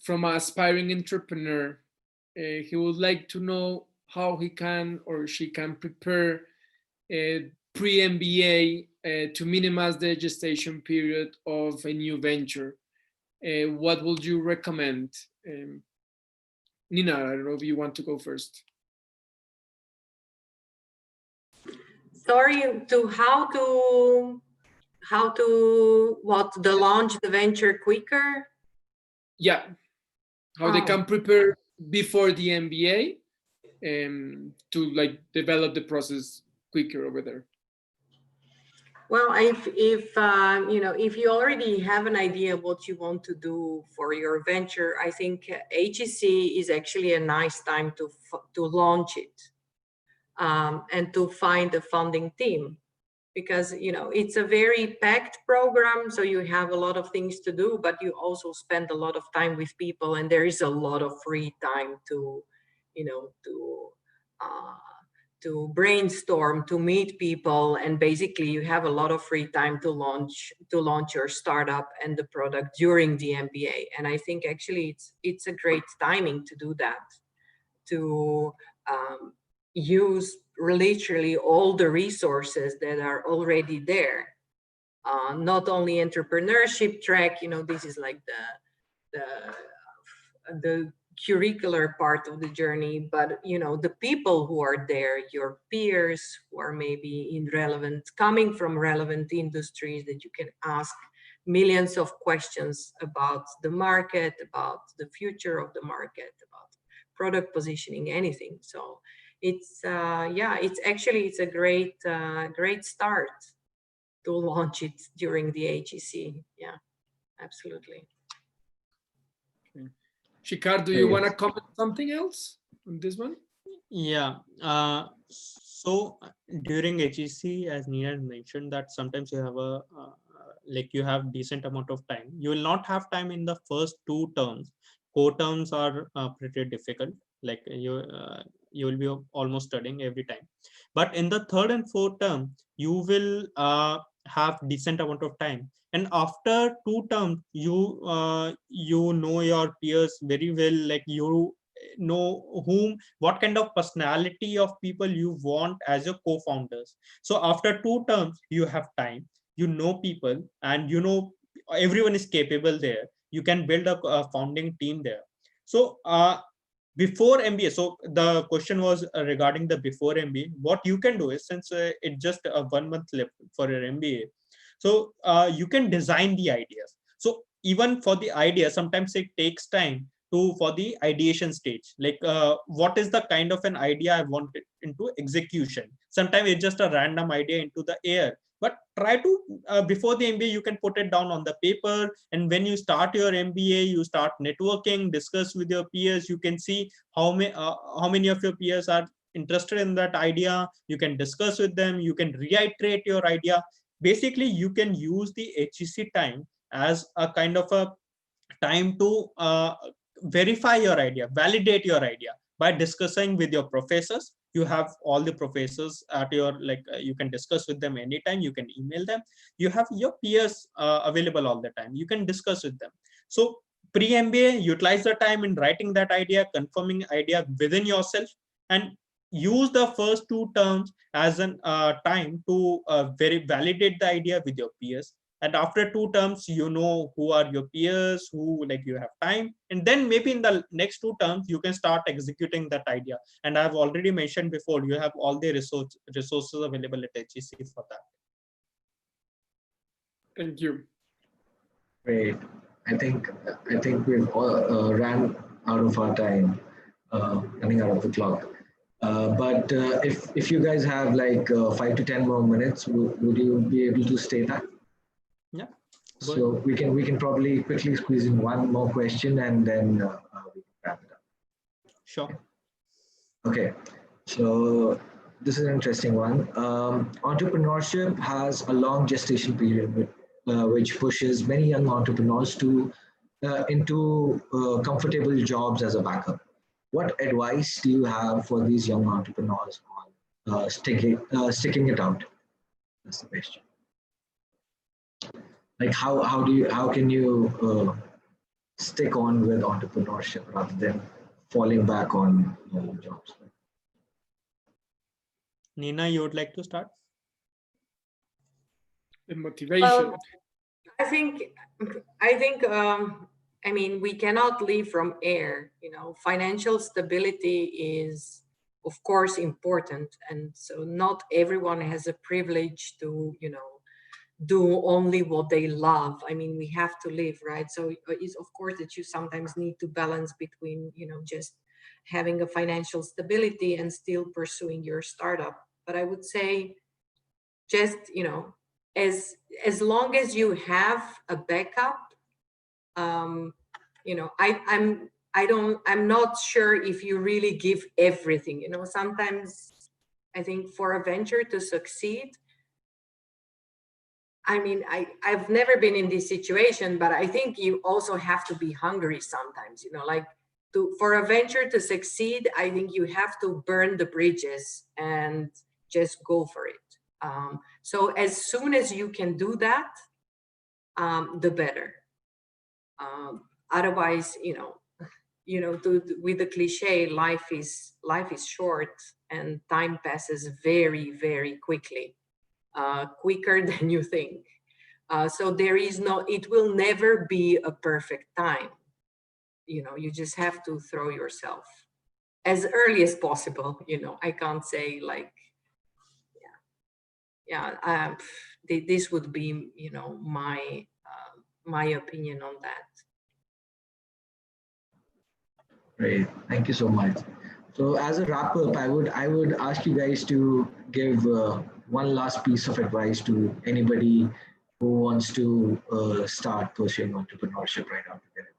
from an aspiring entrepreneur. He would like to know how he can or she can prepare pre-MBA to minimize the gestation period of a new venture. What would you recommend? Nina, I don't know if you want to go first. Sorry, how to what, the launch the venture quicker? Yeah, how they can prepare before the MBA to like develop the process quicker over there. Well, if you know, if you already have an idea what you want to do for your venture, I think HEC is actually a nice time to launch it, and to find a funding team, because you know it's a very packed program, so you have a lot of things to do, but you also spend a lot of time with people, and there is a lot of free time to, you know, to brainstorm, to meet people, and basically you have a lot of free time to launch your startup and the product during the MBA. And I think actually it's a great timing to do that, to use literally all the resources that are already there. Not only entrepreneurship track, you know, this is like the curricular part of the journey, but you know, the people who are there, your peers who are maybe coming from relevant industries that you can ask millions of questions about the market, about the future of the market, about product positioning, anything. So it's yeah, it's a great start to launch it during the HEC. Yeah, absolutely. Okay. Shikar, do you want to comment something else on this one? Yeah. So during HEC, as Nina mentioned, that sometimes you have a like you have decent amount of time. You will not have time in the first 2 terms. Core terms are pretty difficult. Like you will be almost studying every time. But in the 3rd and 4th term, you will have decent amount of time. And after 2 terms, you know your peers very well. Like you know what kind of personality of people you want as your co-founders. So after 2 terms, you have time, you know people, and you know everyone is capable there. You can build a founding team there. So before MBA, so the question was regarding the before MBA. What you can do is, since it's just 1 month left for your MBA, so you can design the ideas. So even for the idea, sometimes it takes time for the ideation stage. Like what is the kind of an idea I want it into execution. Sometimes it's just a random idea into the air, but try to before the MBA you can put it down on the paper, and when you start your MBA you start networking, discuss with your peers. You can see how many of your peers are interested in that idea. You can discuss with them, you can reiterate your idea. Basically you can use the HEC time as a kind of a time to verify your idea, validate your idea by discussing with your professors. You have all the professors at your, like you can discuss with them anytime, you can email them. You have your peers available all the time, you can discuss with them. So pre-MBA, utilize the time in writing that idea, confirming idea within yourself, and use the first 2 terms as an time to validate the idea with your peers. And after 2 terms, you know who are your peers, who like you have time, and then maybe in the next 2 terms you can start executing that idea. And I've already mentioned before, you have all the resources available at HEC for that. Thank you. Great. I think we've all, ran out of our time, running out of the clock. But if you guys have like 5 to 10 more minutes, would you be able to stay that? Yeah. So we can probably quickly squeeze in one more question, and then we can wrap it up. Sure. Okay. So this is an interesting one. Entrepreneurship has a long gestation period, which pushes many young entrepreneurs to into comfortable jobs as a backup. What advice do you have for these young entrepreneurs on sticking it out? That's the question. Like how can you stick on with entrepreneurship rather than falling back on jobs? Nina, you would like to start? The motivation. Well, I think I mean, we cannot live from air. You know, financial stability is of course important, and so not everyone has a privilege to, you know, do only what they love. I mean, we have to live, right? So it's of course that you sometimes need to balance between, you know, just having a financial stability and still pursuing your startup. But I would say just, you know, as long as you have a backup, you know, I'm not sure if you really give everything. You know, sometimes I think for a venture to succeed, I mean, I've never been in this situation, but I think you also have to be hungry sometimes, you know, like for a venture to succeed, I think you have to burn the bridges and just go for it. So as soon as you can do that, the better. Otherwise, you know, with the cliche, life is short and time passes very, very quickly. Quicker than you think. So there is it will never be a perfect time. You know, you just have to throw yourself as early as possible. You know, I can't say like, this would be, you know, my opinion on that. Great, thank you so much. So as a wrap up, I would ask you guys to give one last piece of advice to anybody who wants to start pursuing entrepreneurship right after their MBA.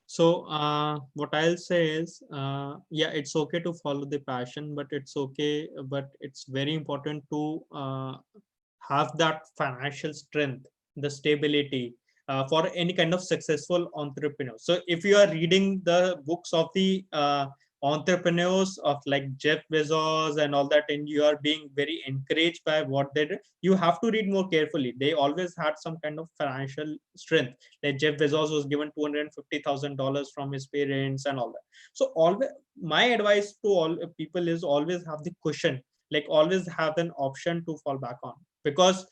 So what I'll say is, yeah, it's okay to follow the passion, but it's very important to have that financial strength, the stability for any kind of successful entrepreneur. So if you are reading the books of the entrepreneurs of like Jeff Bezos and all that, and you are being very encouraged by what they did, you have to read more carefully. They always had some kind of financial strength. Like Jeff Bezos was given $250,000 from his parents and all that. So always, my advice to all people is always have the cushion, like always have an option to fall back on, because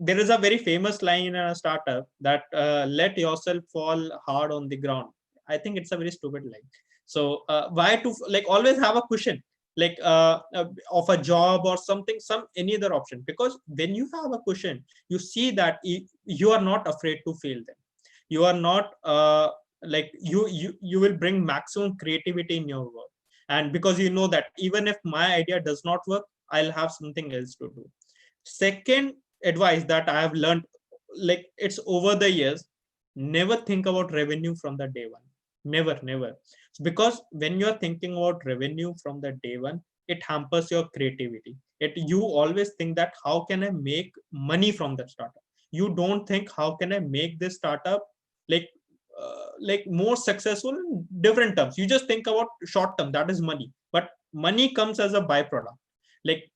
there is a very famous line in a startup that let yourself fall hard on the ground. I think it's a very stupid line. So why to like always have a cushion, like of a job or something, any other option. Because when you have a question, you see that you are not afraid to fail them. You are not like you will bring maximum creativity in your work. And because you know that even if my idea does not work, I'll have something else to do. Second advice that I have learned, like it's over the years, never think about revenue from the day one. Never. Because when you're thinking about revenue from the day one, it hampers your creativity. You always think that how can I make money from the startup? You don't think how can I make this startup like more successful in different terms. You just think about short term, that is money. But money comes as a byproduct. Like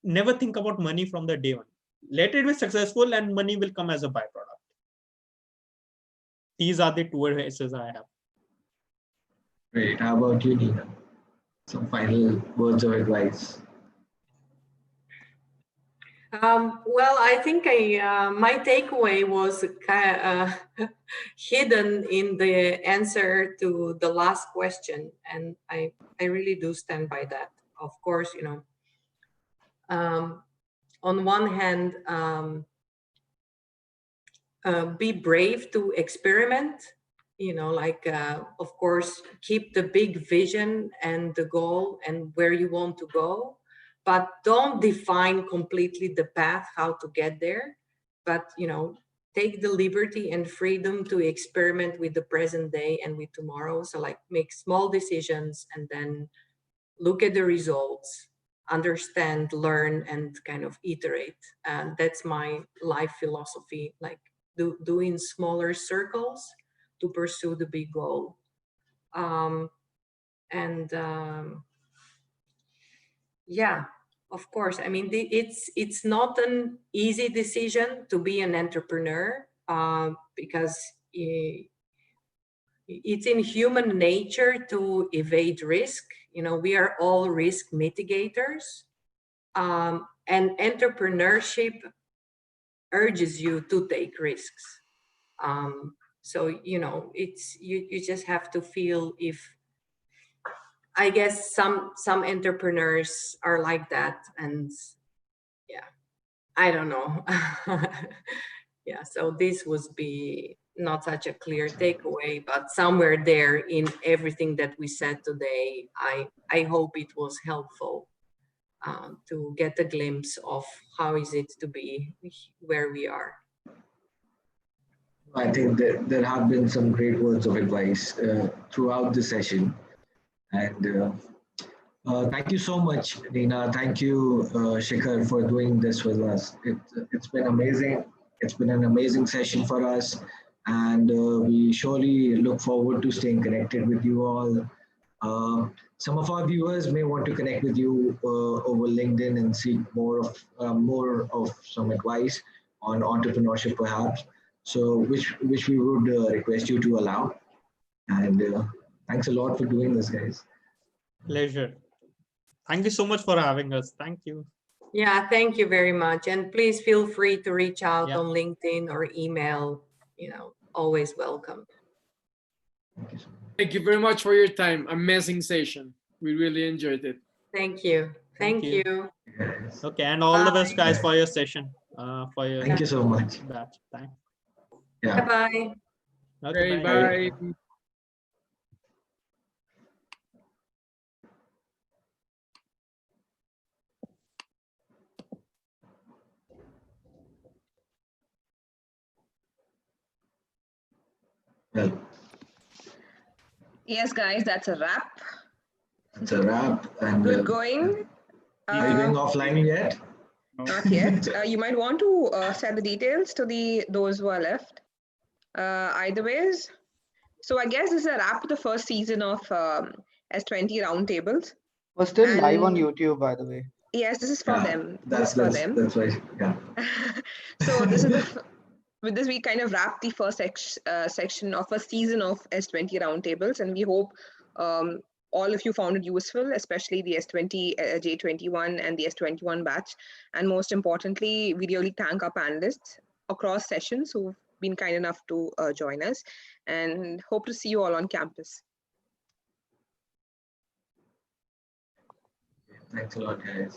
never think about money from the day one. Let it be successful and money will come as a byproduct. These are the two advices I have. Great. How about you, Nina? Some final words of advice. Well, I think my takeaway was hidden in the answer to the last question, and I really do stand by that. Of course, you know, on one hand, be brave to experiment. You know, like of course, keep the big vision and the goal and where you want to go. But don't define completely the path how to get there. But, you know, take the liberty and freedom to experiment with the present day and with tomorrow. So like make small decisions and then look at the results, understand, learn, and kind of iterate. And that's my life philosophy, like do in smaller circles to pursue the big goal. Yeah, of course. I mean, it's not an easy decision to be an entrepreneur because it's in human nature to evade risk. You know, we are all risk mitigators, and entrepreneurship urges you to take risks. So you know, it's you just have to feel if. I guess some entrepreneurs are like that, and yeah, I don't know. Yeah, so this would be not such a clear takeaway, but somewhere there in everything that we said today, I hope it was helpful to get a glimpse of how is it to be where we are. I think that there have been some great words of advice throughout the session. And thank you so much, Nina. Thank you, Shikhar, for doing this with us. It's been amazing. It's been an amazing session for us. And we surely look forward to staying connected with you all. Some of our viewers may want to connect with you over LinkedIn and seek more of some advice on entrepreneurship, perhaps. So, which we would request you to allow. And thanks a lot for doing this, guys. Pleasure. Thank you so much for having us. Thank you. Yeah, thank you very much. And please feel free to reach out on LinkedIn or email, you know, always welcome. Thank you very much for your time. Amazing session. We really enjoyed it. Thank you. Thank you. Yes. Okay, and all the best, guys, for your session. Thank you so much. Batch. Thanks. Yeah. Bye-bye. Okay, Bye. Well, Yes, guys, that's a wrap. it's a wrap. And Good going. are you going offline yet? Not yet. You might want to send the details to those who are left. Either ways. So I guess this is a wrap to the first season of S20 Roundtables. We're still live on YouTube, by the way. Yes, this is for them. That's right. Yeah. So this is with this we kind of wrap the first section of a season of S20 Roundtables, and we hope all of you found it useful, especially the S20, J21 and the S21 batch. And most importantly, we really thank our panelists across sessions who've been kind enough to join us, and hope to see you all on campus. Thanks a lot, guys.